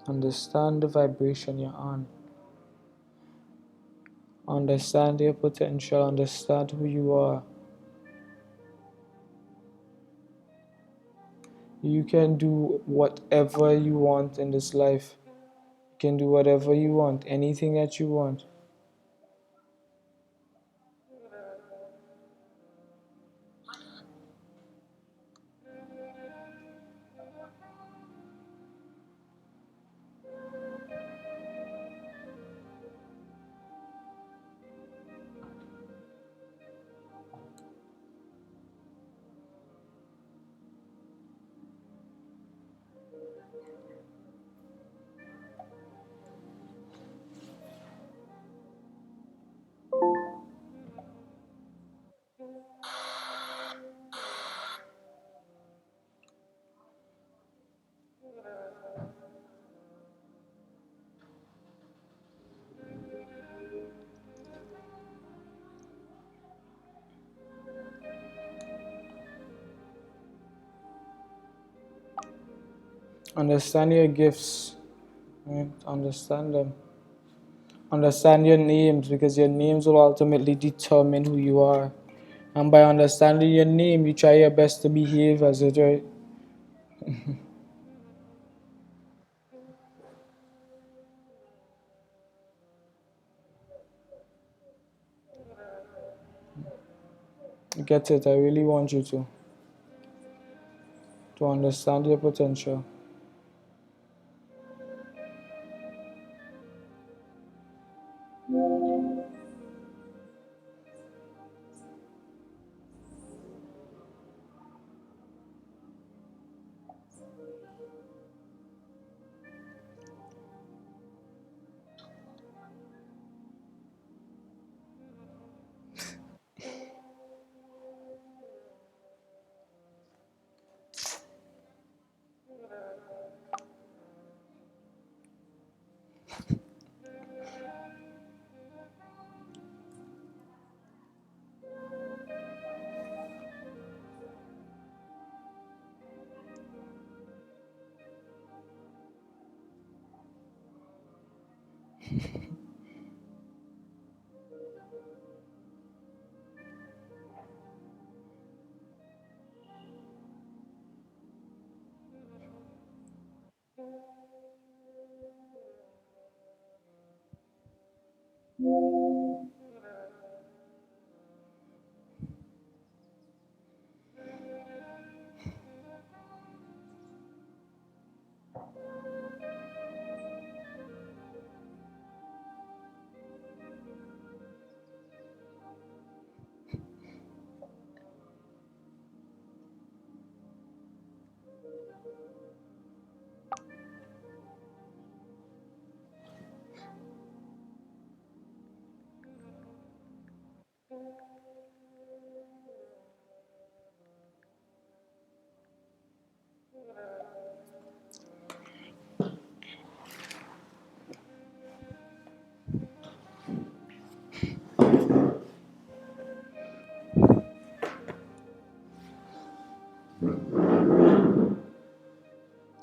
Understand the vibration you're on. Understand your potential. Understand who you are. You can do whatever you want in this life. You can do whatever you want, anything that you want. Understand your gifts. Right? Understand them. Understand your names because your names will ultimately determine who you are. And by understanding your name, you try your best to behave as it, right? Get it? I really want you to understand your potential.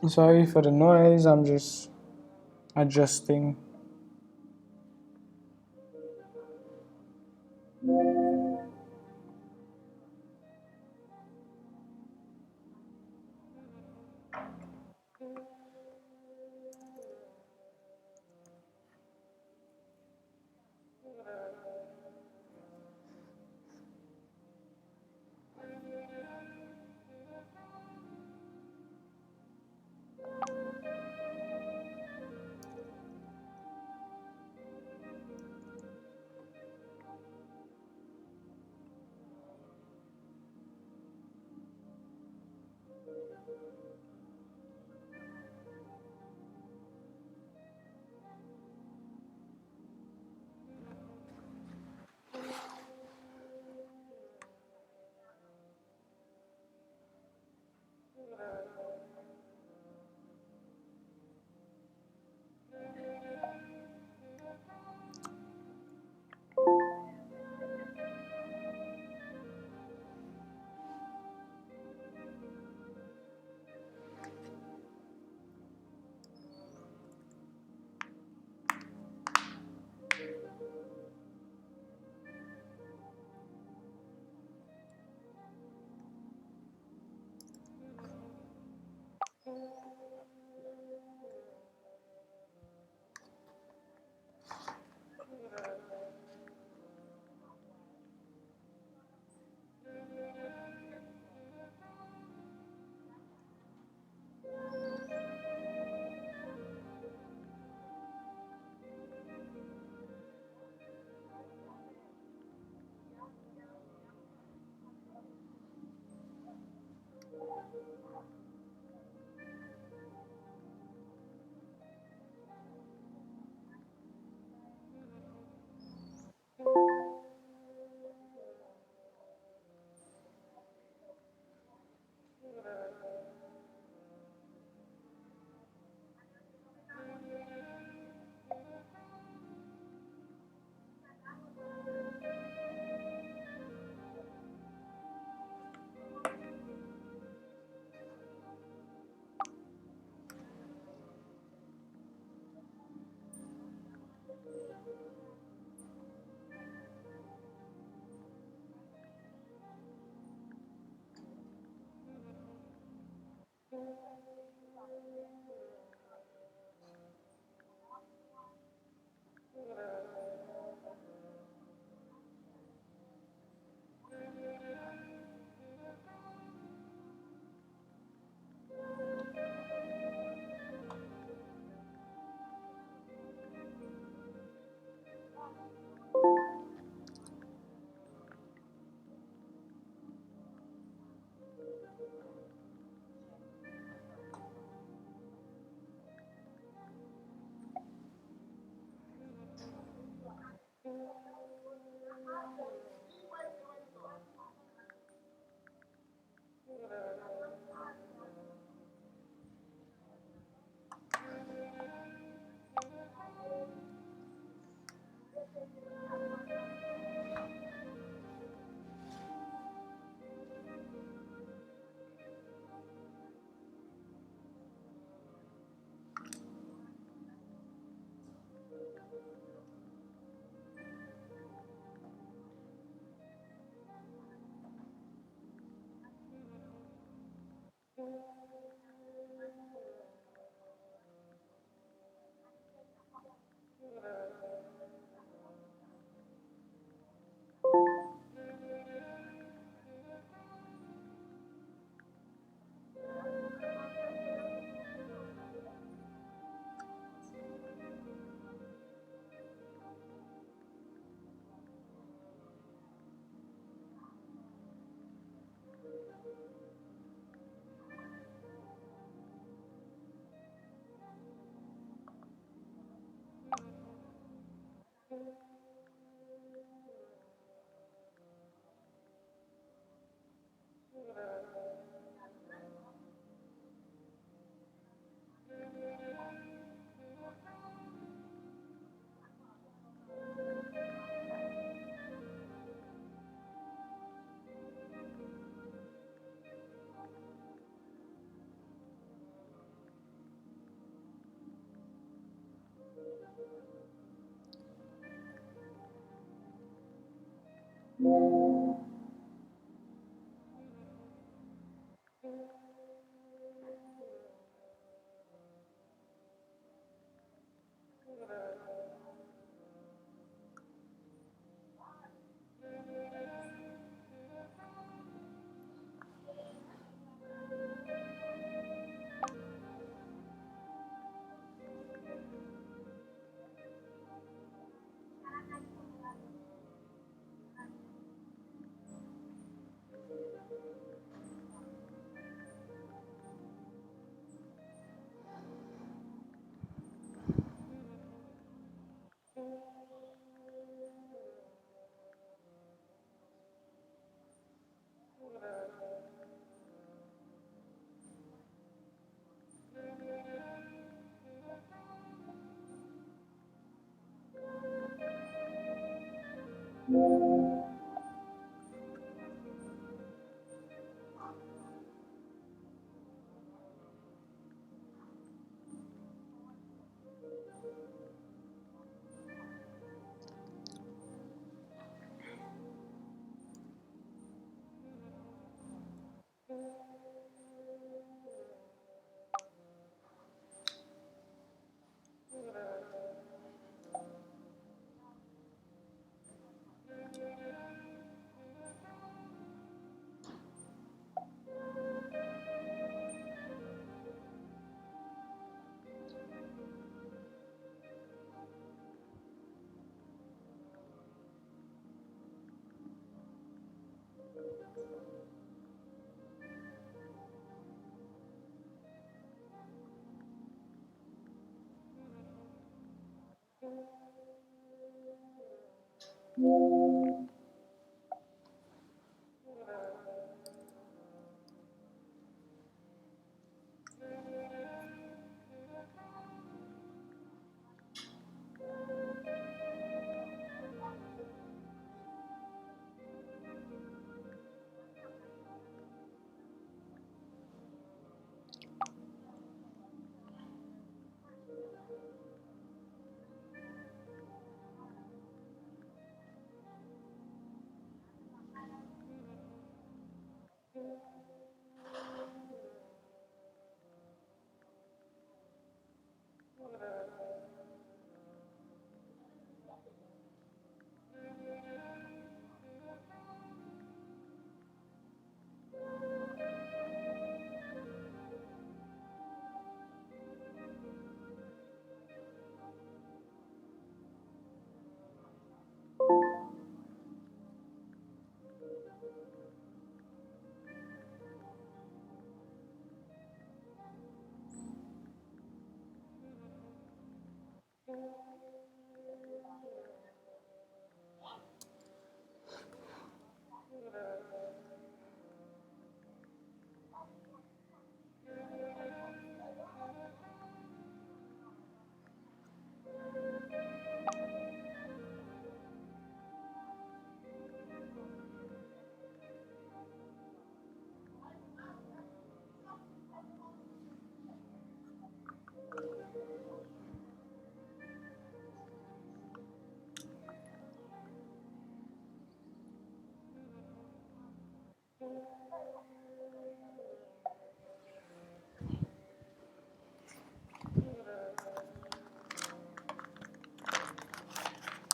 Sorry for the noise, I'm just adjusting.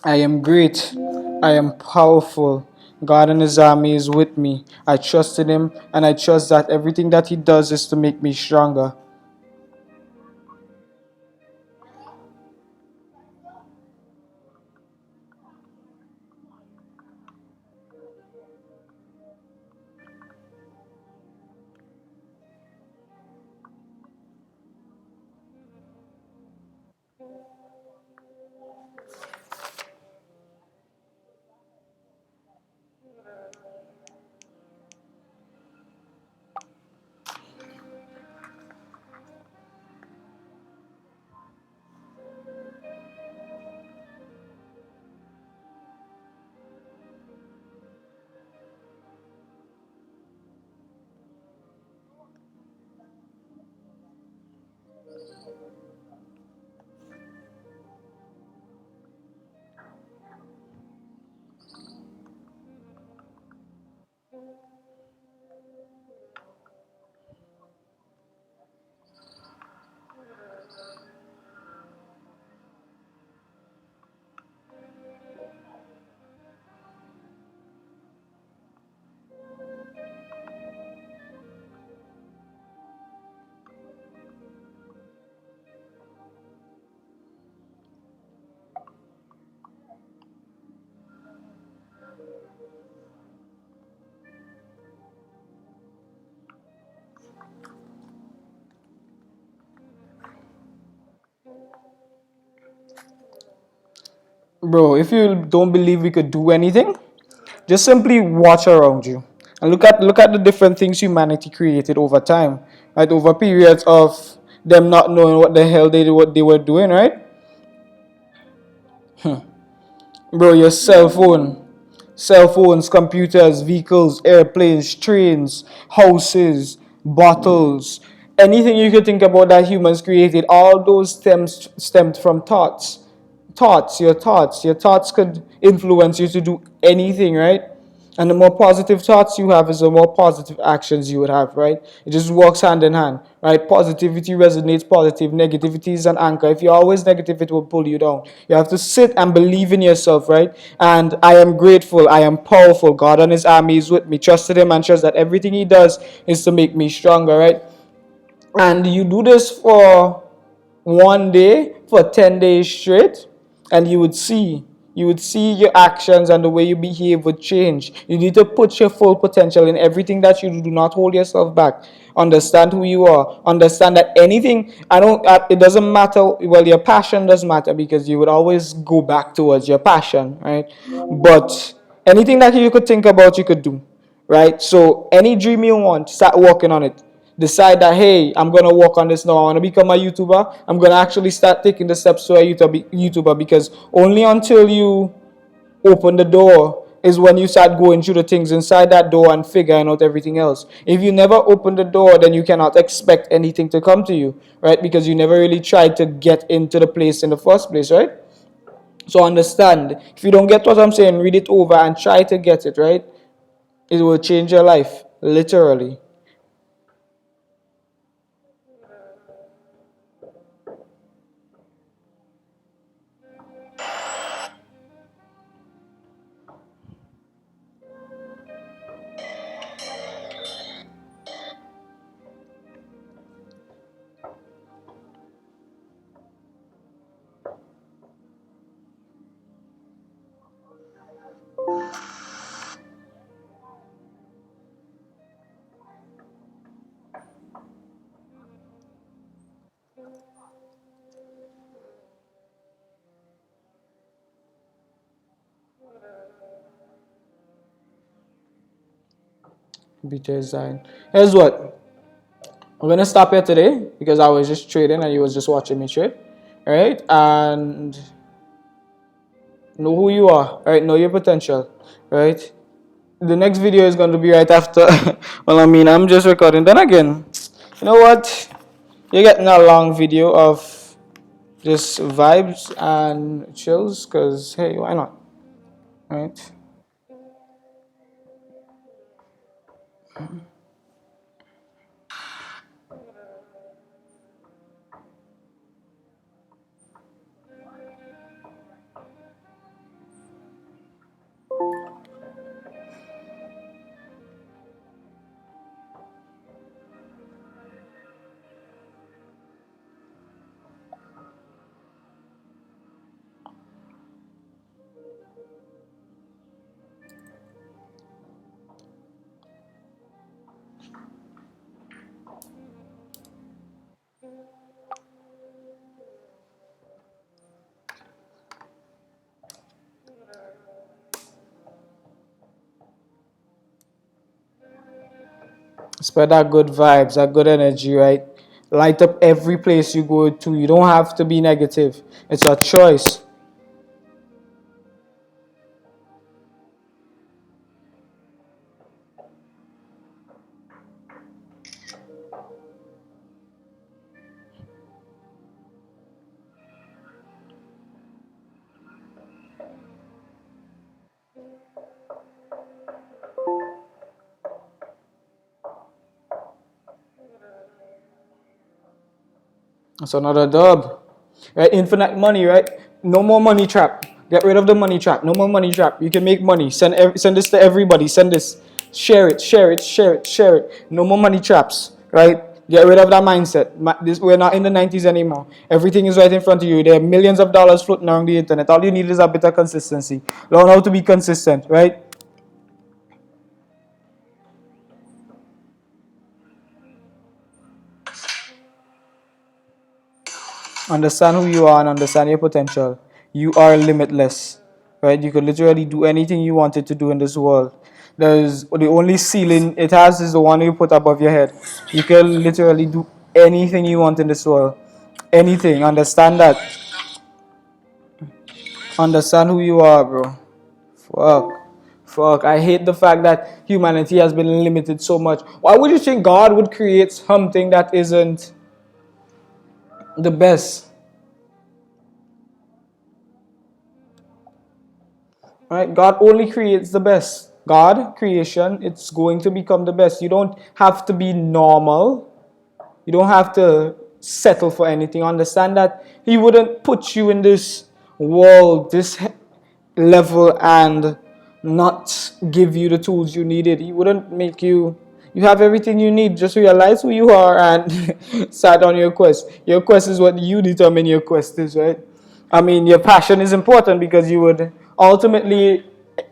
I am great. I am powerful. God and His army is with me. I trust in Him, and I trust that everything that He does is to make me stronger. Bro, if you don't believe we could do anything, just simply watch around you and look at the different things humanity created over time, right? Over periods of them not knowing what the hell what they were doing, right? Bro, your cell phones, computers, vehicles, airplanes, trains, houses, bottles, anything you could think about that humans created, all those stemmed from thoughts. Your thoughts could influence you to do anything, right? And the more positive thoughts you have is the more positive actions you would have, right? It just works hand in hand, right? Positivity resonates positive. Negativity is an anchor. If you're always negative, it will pull you down. You have to sit and believe in yourself, right? And I am grateful. I am powerful. God and His army is with me. Trusted Him and trust that everything He does is to make me stronger, right? And you do this for one day, for 10 days straight, and you would see your actions and the way you behave would change. You need to put your full potential in everything that you do. Do not hold yourself back. Understand who you are. Understand that anything, I don't, it doesn't matter. Well, your passion does matter because you would always go back towards your passion, right? But anything that you could think about, you could do, right? So any dream you want, start working on it. Decide that, hey, I'm gonna work on this now. I want to become a YouTuber. I'm gonna actually start taking the steps to a YouTuber, because only until you open the door is when you start going through the things inside that door and figuring out everything else. If you never open the door, then you cannot expect anything to come to you, right? Because you never really tried to get into the place in the first place, right? So understand, if you don't get what I'm saying, read it over and try to get it, right? It will change your life, literally. Design. Here's what. I'm gonna stop here today because I was just trading and you was just watching me trade. Alright? And know who you are, right? Know your potential. Right? The next video is going to be right after. Well, I mean, I'm just recording. Then again, you know what? You're getting a long video of just vibes and chills, because hey, why not? Right? Spread that good vibes, that good energy, right? Light up every place you go to. You don't have to be negative. It's a choice. That's another dub. Right? Infinite money, right? No more money trap. Get rid of the money trap. No more money trap. You can make money. Send this to everybody. Send this. Share it, share it, share it, share it. No more money traps, right? Get rid of that mindset. We're not in the 90s anymore. Everything is right in front of you. There are millions of dollars floating around the internet. All you need is a bit of consistency. Learn how to be consistent, right? Understand who you are and understand your potential. You are limitless, right? You could literally do anything you wanted to do in this world. There's the only ceiling it has is the one you put above your head. You can literally do anything you want in this world. Anything. Understand that. Understand who you are, bro. Fuck. Fuck. I hate the fact that humanity has been limited so much. Why would you think God would create something that isn't the best? Right? God only creates the best. God, creation, it's going to become the best. You don't have to be normal. You don't have to settle for anything. Understand that He wouldn't put you in this world, this level, and not give you the tools you needed. He wouldn't make you. You have everything you need. Just realize who you are and start on your quest. Your quest is what you determine your quest is, right? I mean, your passion is important because you would ultimately,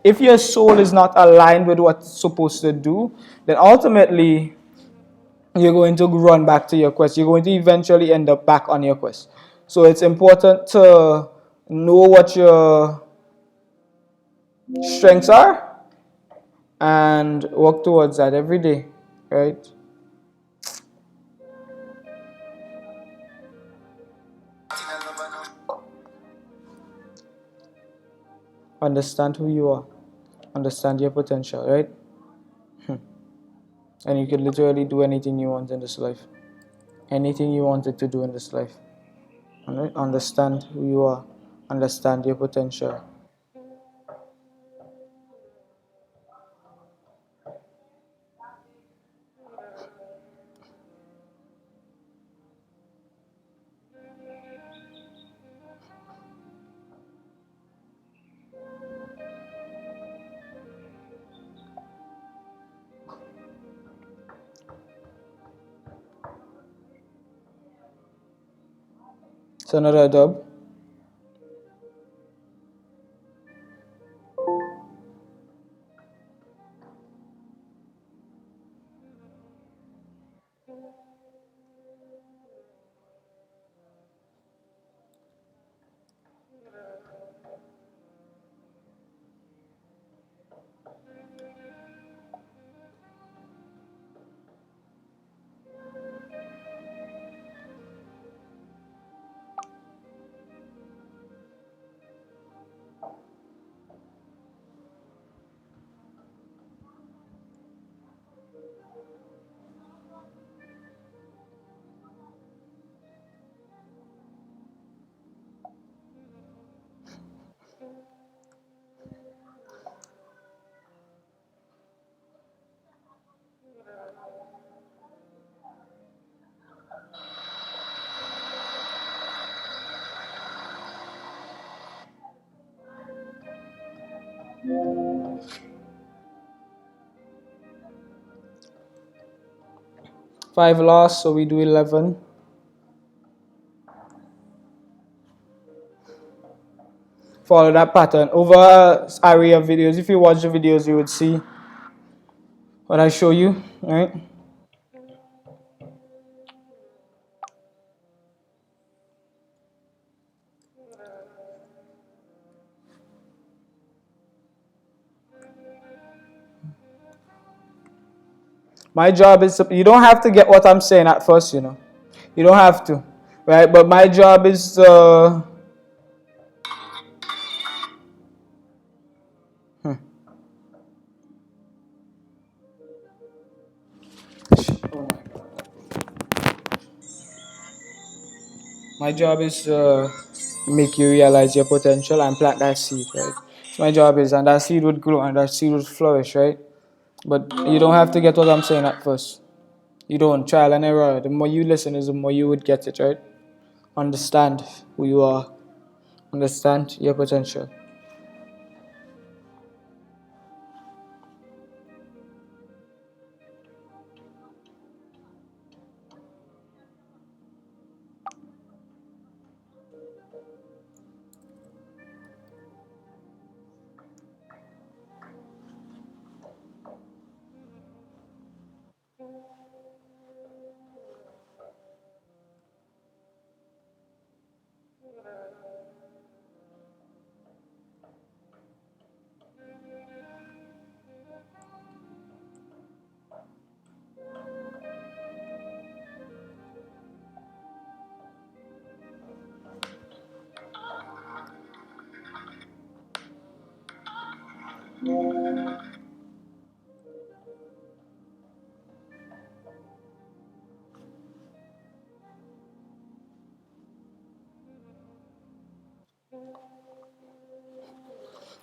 if your soul is not aligned with what it's supposed to do, then ultimately you're going to run back to your quest. You're going to eventually end up back on your quest. So it's important to know what your strengths are and work towards that every day, right? Understand who you are, understand your potential, right? And you can literally do anything you want in this life, anything you wanted to do in this life. All right? Understand who you are, understand your potential. It's another dub. 5 lost, so we do 11. Follow that pattern over an array of videos. If you watch the videos, you would see what I show you, right? My job is you don't have to get what I'm saying at first, you know. You don't have to, right? But my job is my job is make you realize your potential and plant that seed, right? So my job is, and that seed would grow and that seed would flourish, right? But you don't have to get what I'm saying at first. You don't. Trial and error. The more you listen is the more you would get it, right? Understand who you are. Understand your potential.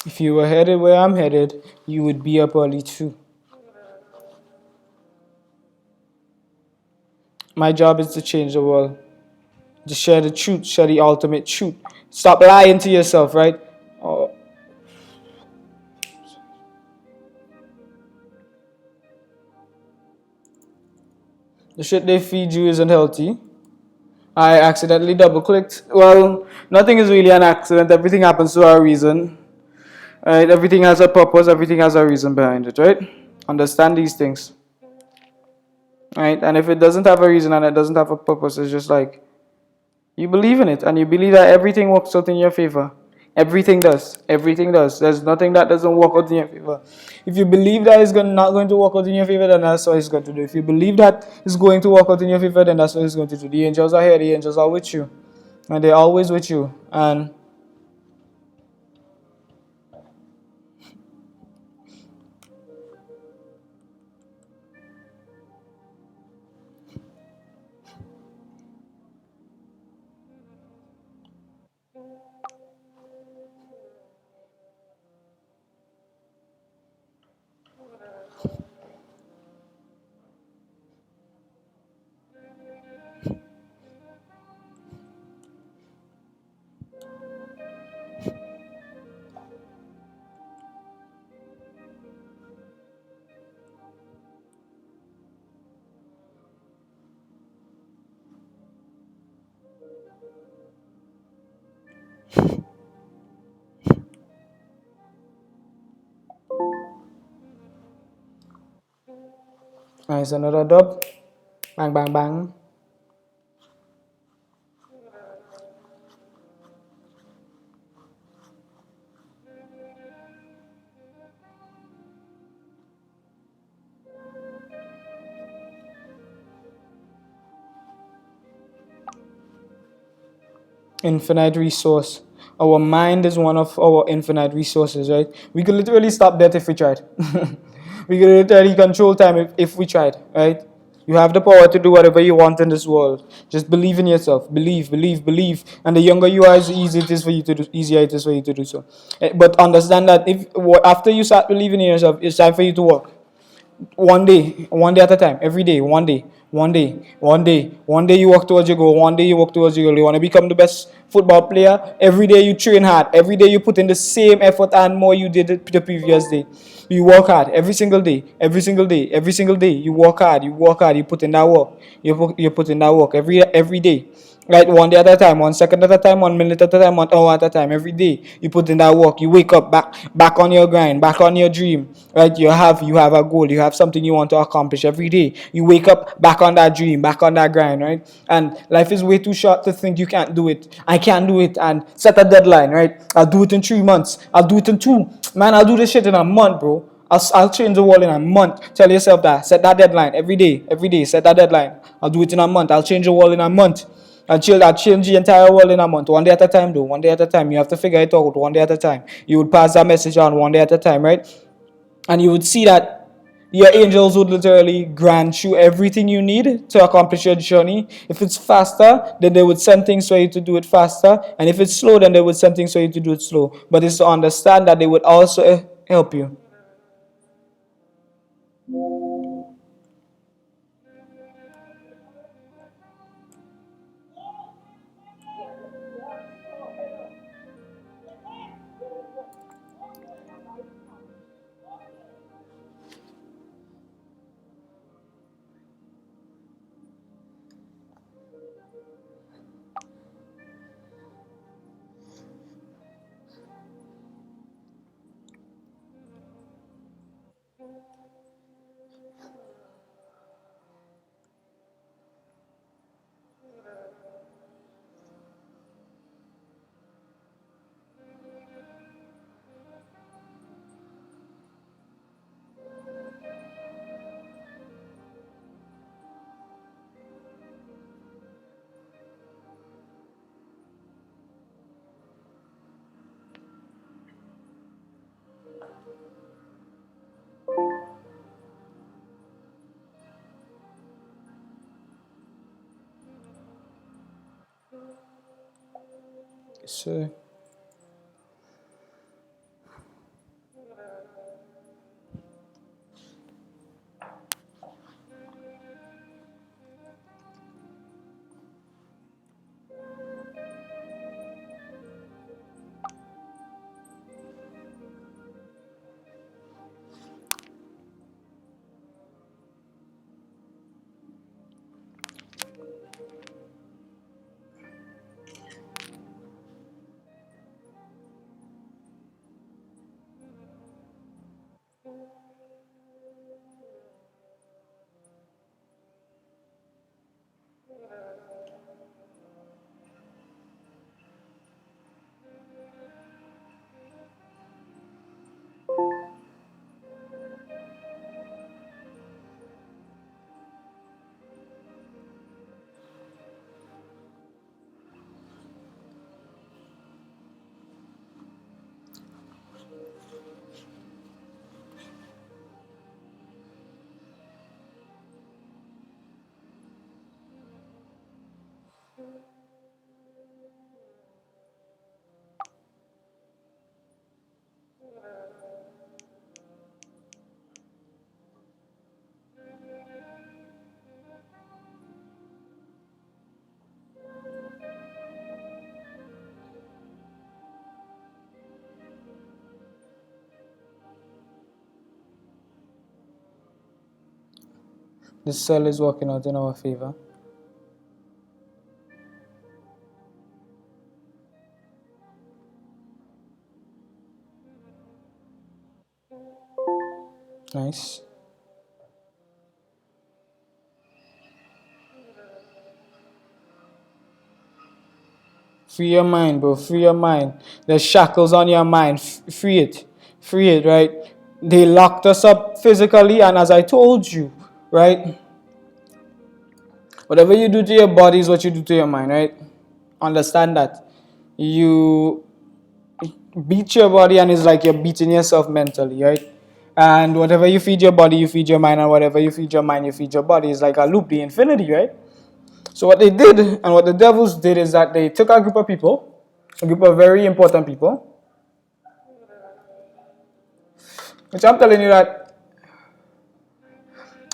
If you were headed where I'm headed, you would be up early too. My job is to change the world. To share the truth, share the ultimate truth. Stop lying to yourself, right? Oh, the shit they feed you isn't healthy. I accidentally double clicked. Well, nothing is really an accident. Everything happens for a reason. Right? Everything has a purpose. Everything has a reason behind it, right? Understand these things. Right? And if it doesn't have a reason and it doesn't have a purpose, it's just like you believe in it and you believe that everything works out in your favor. Everything does. Everything does. There's nothing that doesn't work out in your favor. If you believe that not going to work out in your favor, then that's what it's going to do. If you believe that it's going to work out in your favor, then that's what it's going to do. The angels are here. The angels are with you. And they're always with you. And nice, another dub. Bang, bang, bang. Infinite resource. Our mind is one of our infinite resources, right? We could literally stop death if we tried. We could literally control time if we tried, right? You have the power to do whatever you want in this world. Just believe in yourself. Believe, believe, believe. And the younger you are, the easier it is for you to do. Easier it is for you to do so. But understand that if after you start believing in yourself, it's time for you to work. One day at a time, every day, one day you work towards your goal, one day you work towards your goal. You want to become the best football player, every day you train hard, every day you put in the same effort and more you did the previous day. You work hard every single day, every single day, every single day. You work hard, you work hard, you put in that work. You put in that work every day. Right, one day at a time, 1 second at a time, 1 minute at a time, 1 hour at a time. Every day you put in that work. You wake up back on your grind, back on your dream. Right, you have a goal, you have something you want to accomplish every day. You wake up back on that dream, back on that grind, right? And life is way too short to think you can't do it. I can't do it, and set a deadline, right? I'll do it in 3 months. I'll do it in two. Man, I'll do this shit in a month, bro. I'll change the world in a month. Tell yourself that. Set that deadline every day. Every day, set that deadline. I'll do it in a month. I'll change the world in a month. I'll change the entire world in a month. One day at a time, though. One day at a time. You have to figure it out one day at a time. You would pass that message on one day at a time, right? And you would see that your angels would literally grant you everything you need to accomplish your journey. If it's faster, then they would send things for you to do it faster. And if it's slow, then they would send things for you to do it slow. But it's to understand that they would also help you. So, this cell is working out in our favor. Nice. Free your mind, bro. Free your mind. There's shackles on your mind. Free it. Free it, right? They locked us up physically, and as I told you, right? Whatever you do to your body is what you do to your mind, right? Understand that. You beat your body, and it's like you're beating yourself mentally, right? And whatever you feed your body, you feed your mind, and whatever you feed your mind, you feed your body. It's like a loop, the infinity, right? So what they did, and what the devils did, is that they took a group of people, a group of very important people, which I'm telling you that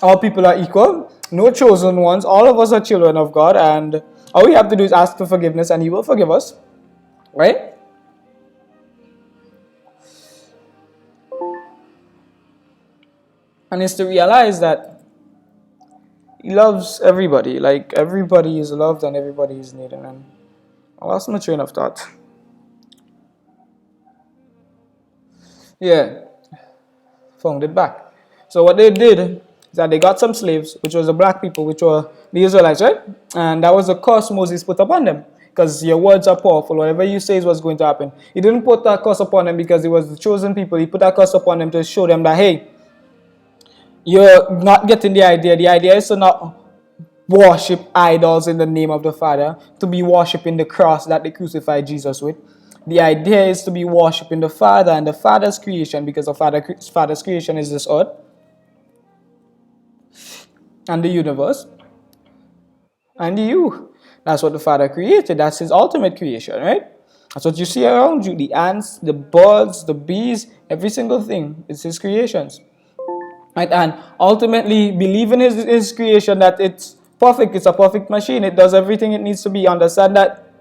all people are equal, no chosen ones, all of us are children of God, and all we have to do is ask for forgiveness, and He will forgive us, right? And it's to realize that He loves everybody. Like, everybody is loved and everybody is needed. And I lost my train of thought. Yeah, found it back. So what they did is that they got some slaves, which was the black people, which were the Israelites, right? And that was the curse Moses put upon them. Because your words are powerful. Whatever you say is what's going to happen. He didn't put that curse upon them because it was the chosen people. He put that curse upon them to show them that, hey, you're not getting the idea. The idea is to not worship idols in the name of the Father, to be worshiping the cross that they crucified Jesus with. The idea is to be worshiping the Father and the Father's creation, because the Father's creation is this earth and the universe and you. That's what the Father created. That's His ultimate creation, right? That's what you see around you. The ants, the birds, the bees, every single thing is His creations. Right? And ultimately believe in his creation, that it's perfect, it's a perfect machine, it does everything it needs to be. Understand that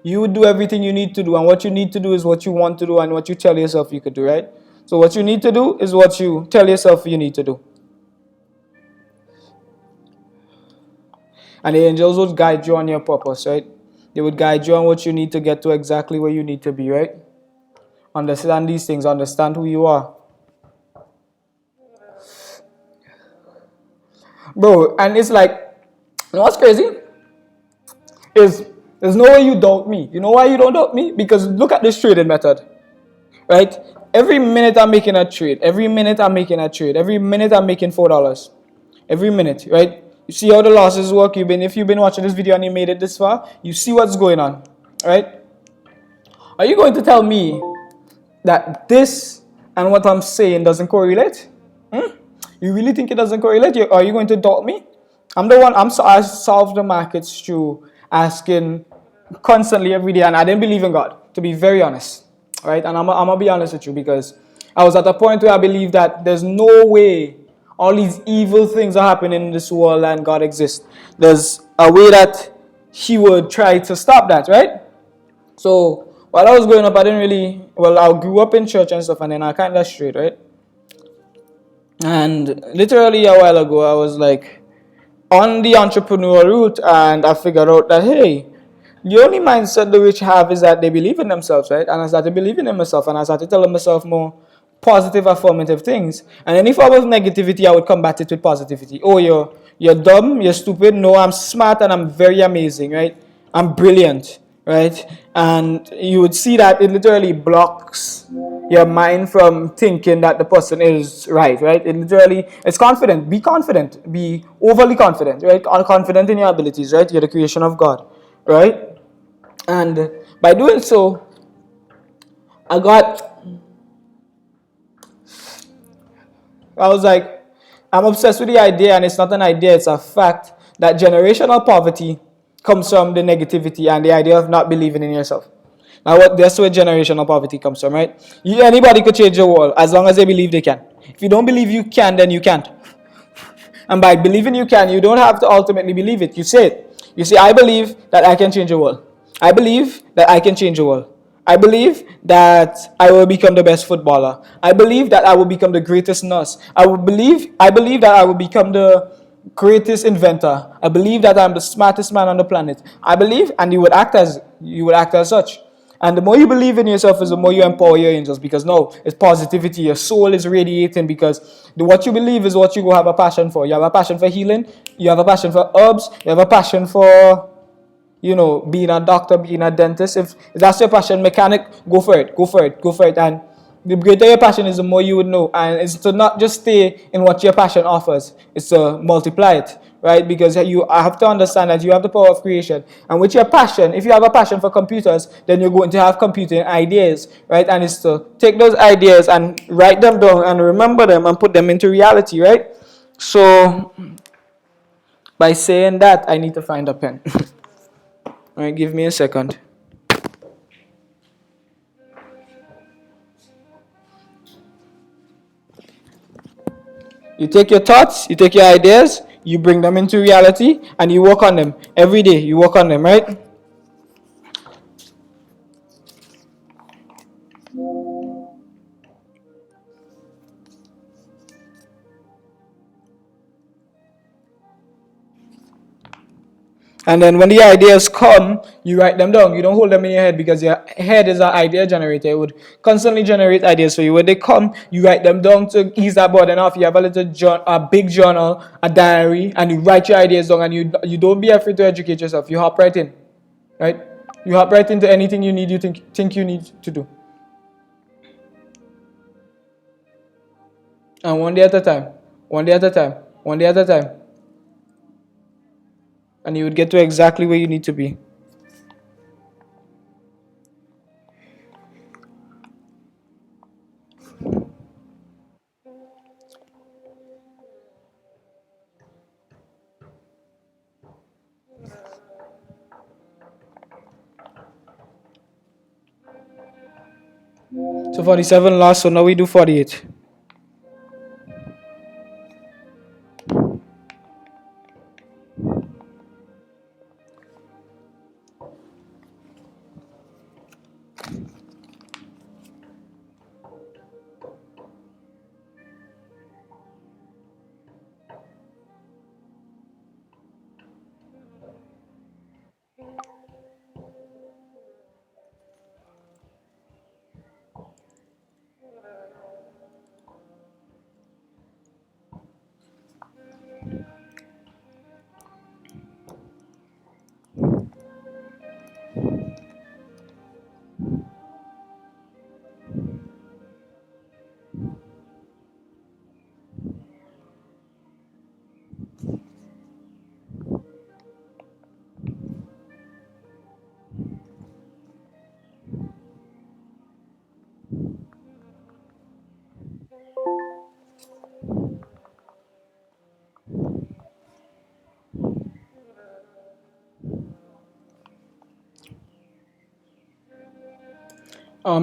you would do everything you need to do, and what you need to do is what you want to do and what you tell yourself you could do, right? So what you need to do is what you tell yourself you need to do. And the angels would guide you on your purpose, right? They would guide you on what you need to get to exactly where you need to be, right? Understand these things, understand who you are. Bro, and it's like, you know what's crazy? Is there's no way you doubt me. You know why you don't doubt me? Because look at this trading method, right? Every minute I'm making a trade. Every minute I'm making a trade. Every minute I'm making $4. Every minute, right? You see how the losses work. If you've been watching this video and you made it this far, you see what's going on, right? Are you going to tell me that this and what I'm saying doesn't correlate? You really think it doesn't correlate? Are you going to doubt me? I solve the markets through asking constantly every day, and I didn't believe in God, to be very honest, right? And I'm gonna be honest with you, because I was at a point where I believed that there's no way all these evil things are happening in this world and God exists. There's a way that He would try to stop that, right? So while I was growing up, I grew up in church and stuff, and then I kind of strayed, right? And literally a while ago, I was like on the entrepreneur route, and I figured out that, hey, the only mindset the rich have is that they believe in themselves, right? And I started believing in myself, and I started telling myself more positive, affirmative things. And any form of negativity, I would combat it with positivity. Oh, you're dumb, you're stupid. No, I'm smart and I'm very amazing, right? I'm brilliant, right? And you would see that it literally blocks your mind from thinking that the person is right? It's confident. Be confident. Be overly confident, right? Confident in your abilities, right? You're the creation of God, right? And by doing so, I was like, I'm obsessed with the idea, and it's not an idea, it's a fact, that generational poverty comes from the negativity and the idea of not believing in yourself. Now, that's where generational poverty comes from, right? Anybody could change the world as long as they believe they can. If you don't believe you can, then you can't. And by believing you can, you don't have to ultimately believe it. You say it. You say, I believe that I can change the world. I believe that I can change the world. I believe that I will become the best footballer. I believe that I will become the greatest nurse. I believe that I will become the greatest inventor. I believe that I'm the smartest man on the planet. I believe, and you would act as such. And the more you believe in yourself is the more you empower your angels, because no, it's positivity. Your soul is radiating, because what you believe is what you will have a passion for. You have a passion for healing. You have a passion for herbs. You have a passion for, being a doctor, being a dentist. If that's your passion, mechanic, go for it. And the greater your passion is, the more you would know. And it's to not just stay in what your passion offers. It's to multiply it, right? Because I have to understand that you have the power of creation. And with your passion, if you have a passion for computers, then you're going to have computing ideas, right? And it's to take those ideas and write them down and remember them and put them into reality, right? So, by saying that, I need to find a pen. All right, give me a second. You take your thoughts, you take your ideas, you bring them into reality, and you work on them. Every day, you work on them, right? And then when the ideas come, you write them down. You don't hold them in your head because your head is an idea generator. It would constantly generate ideas for you. When they come, you write them down to ease that burden off. You have a a big journal, a diary, and you write your ideas down. And you don't be afraid to educate yourself. You hop right in, right? You hop right into anything you need. You think you need to do, and one day at a time, one day at a time, one day at a time, and you would get to exactly where you need to be. So 47 last, so now we do 48.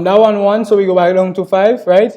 That one, so we go back down to 5, right?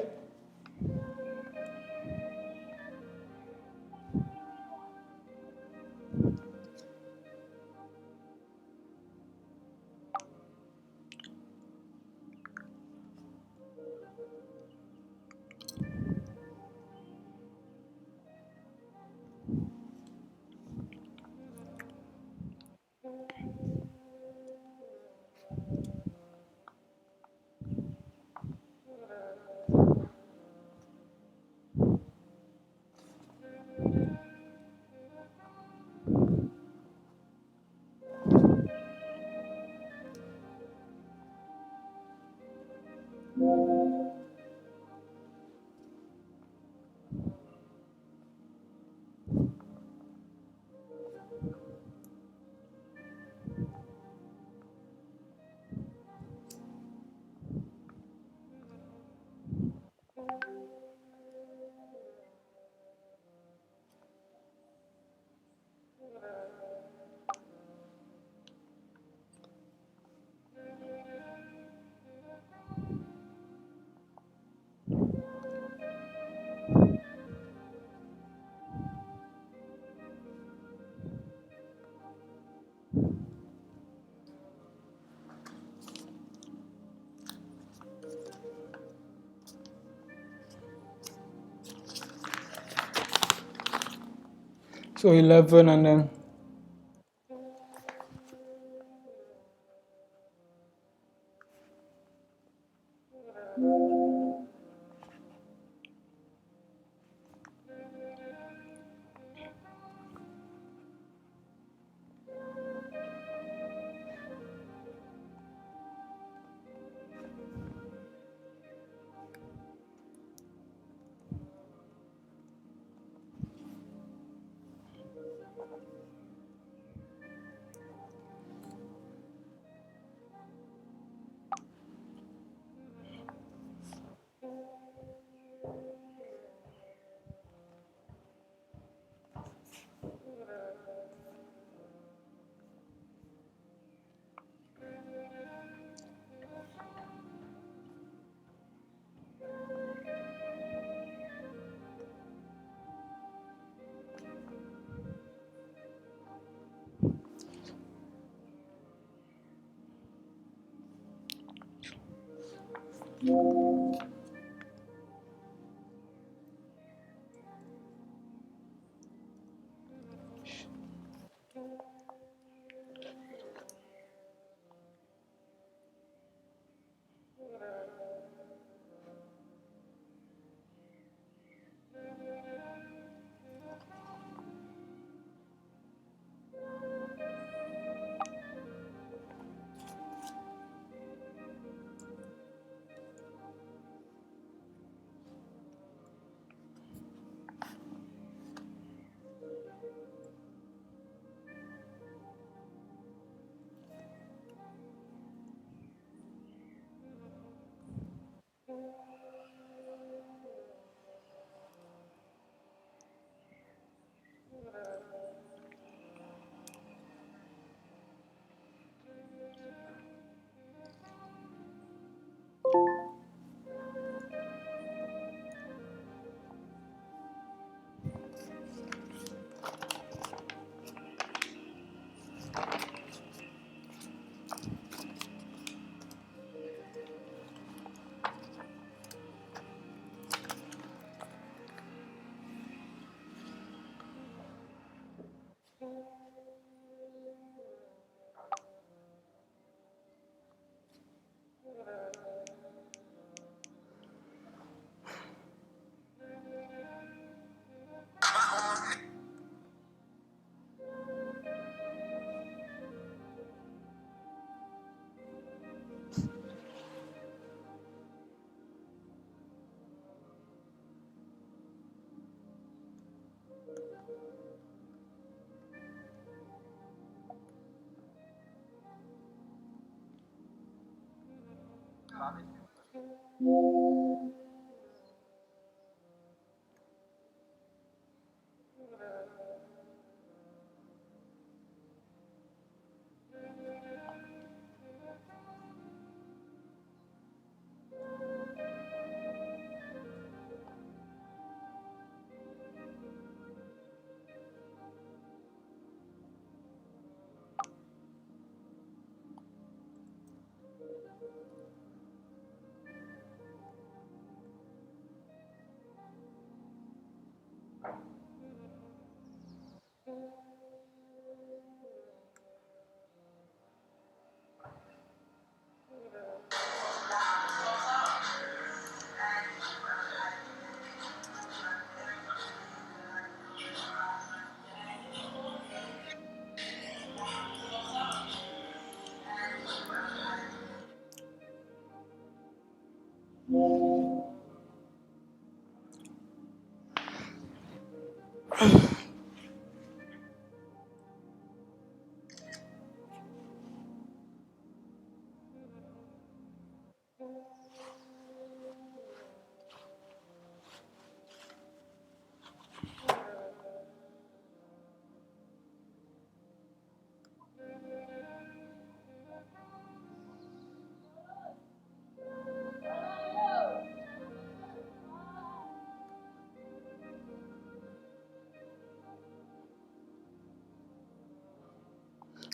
So 11 and then.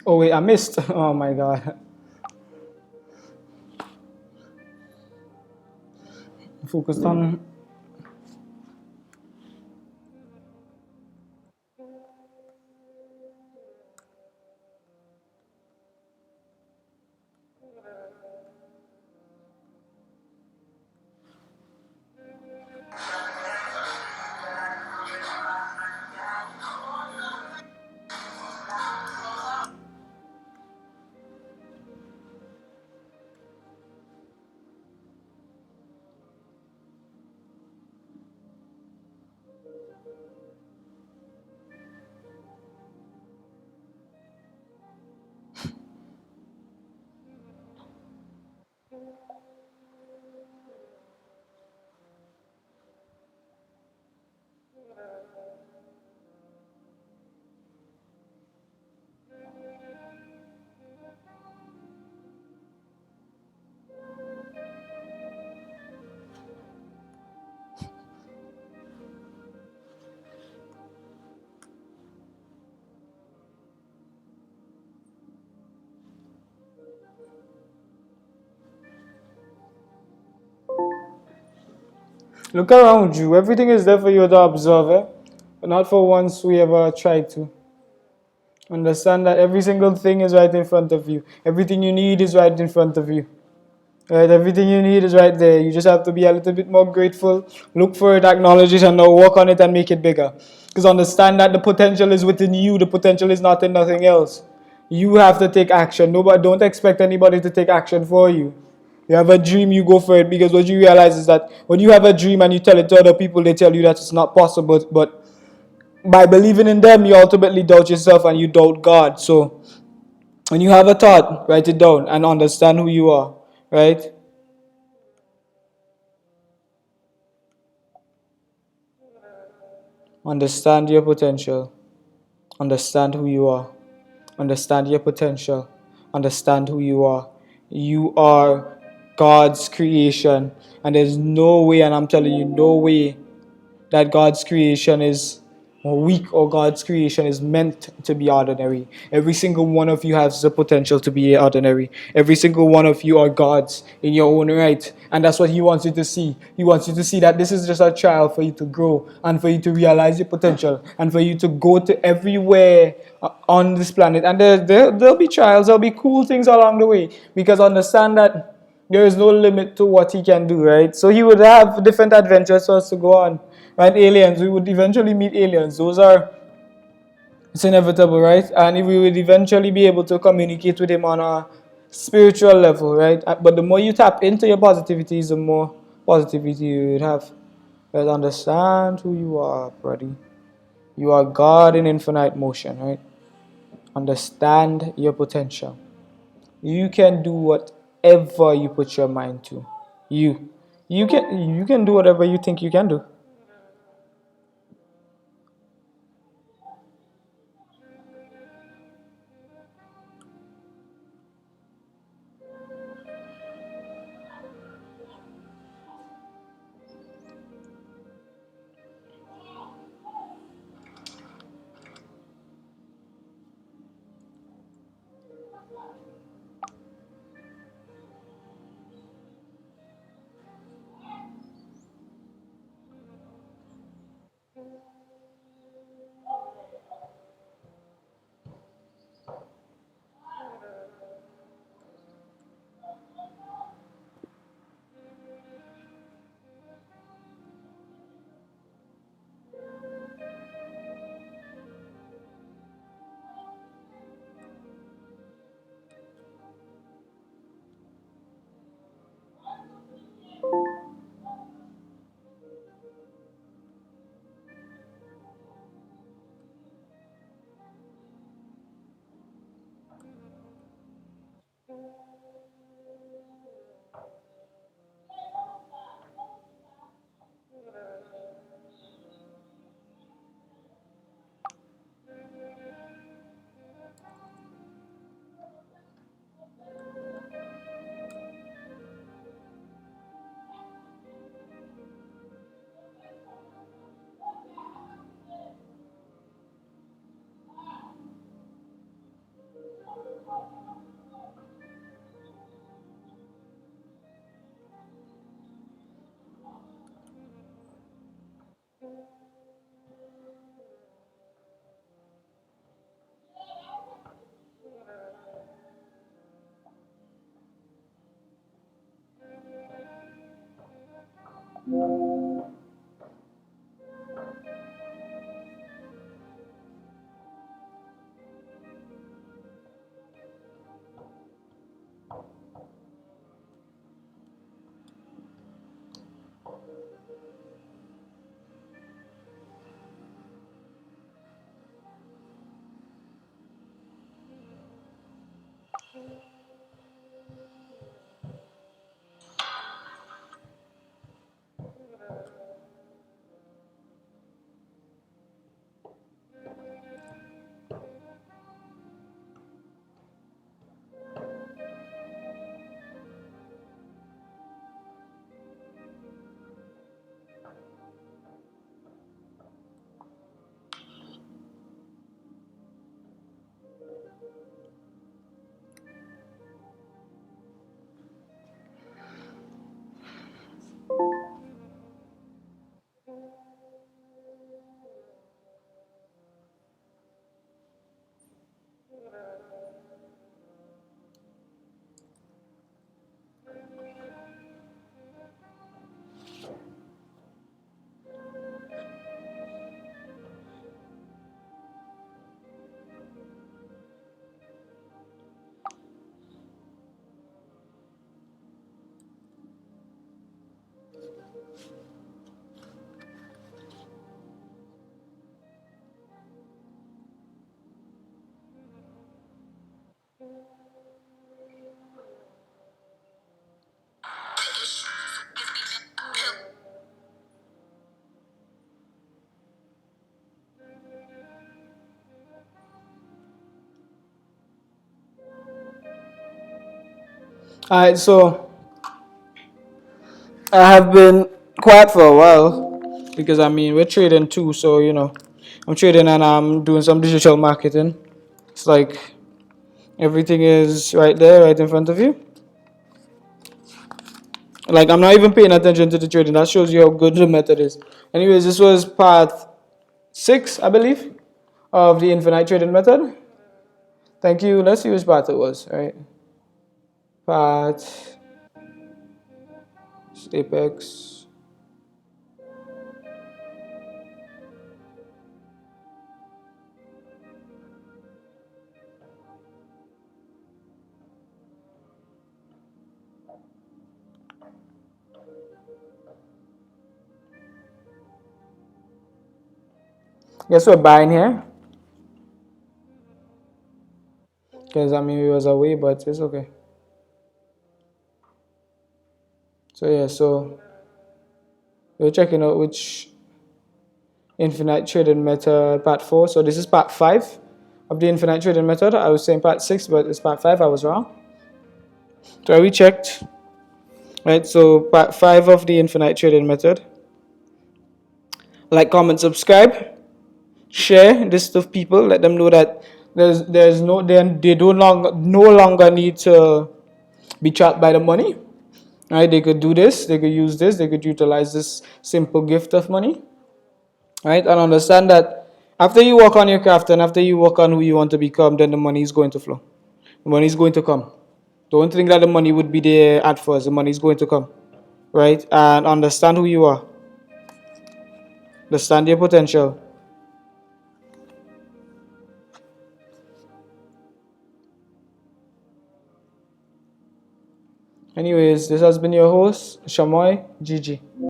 Oh wait, I missed. Oh my God. Focused on. Look around you. Everything is there for you to observe, eh? But not for once we ever try to. Understand that every single thing is right in front of you. Everything you need is right in front of you. Right? Everything you need is right there. You just have to be a little bit more grateful, look for it, acknowledge it, and now work on it and make it bigger. Because understand that the potential is within you. The potential is not in nothing else. You have to take action. Nobody, don't expect anybody to take action for you. You have a dream, you go for it, because what you realize is that when you have a dream and you tell it to other people, they tell you that it's not possible. But by believing in them, you ultimately doubt yourself and you doubt God. So when you have a thought, write it down and understand who you are, right? Understand your potential. Understand who you are. Understand your potential. Understand who you are. You are God's creation. And there's no way, and I'm telling you, no way that God's creation is weak or God's creation is meant to be ordinary. Every single one of you has the potential to be ordinary. Every single one of you are God's in your own right. And that's what He wants you to see. He wants you to see that this is just a trial for you to grow and for you to realize your potential and for you to go to everywhere on this planet. And there'll be trials, there'll be cool things along the way, because understand that there is no limit to what He can do, right? So He would have different adventures for us to go on. Right, aliens, we would eventually meet aliens. Those are, it's inevitable, right? And if we would eventually be able to communicate with him on a spiritual level, right? But the more you tap into your positivities, the more positivity you would have. But understand who you are, buddy. You are God in infinite motion, right? Understand your potential. You can do what whatever you put your mind to. You you can do whatever you think you can do. All right, so I have been quiet for a while because I mean we're trading too, so I'm trading and I'm doing some digital marketing. It's like everything is right there, right in front of you. Like I'm not even paying attention to the trading. That shows you how good the method is. Anyways, this was part 6, I believe, of the infinite trading method. Thank you. Let's see which part it was. All right, part Apex. Guess we're buying here because I mean we was away, but it's okay. So yeah, so we're checking out which infinite trading method, part 4. So this is part 5 of the infinite trading method. I was saying part 6, but it's part 5. I was wrong. So we checked. Right, so part 5 of the infinite trading method. Like, comment, subscribe, share this to people. Let them know that there's no they no longer need to be trapped by the money. Right, they could do this, they could use this, they could utilize this simple gift of money. Right, and understand that after you work on your craft and after you work on who you want to become, then the money is going to flow. The money is going to come. Don't think that the money would be there at first. The money is going to come. Right, and understand who you are. Understand your potential. Anyways, this has been your host, Shamoy Gigi.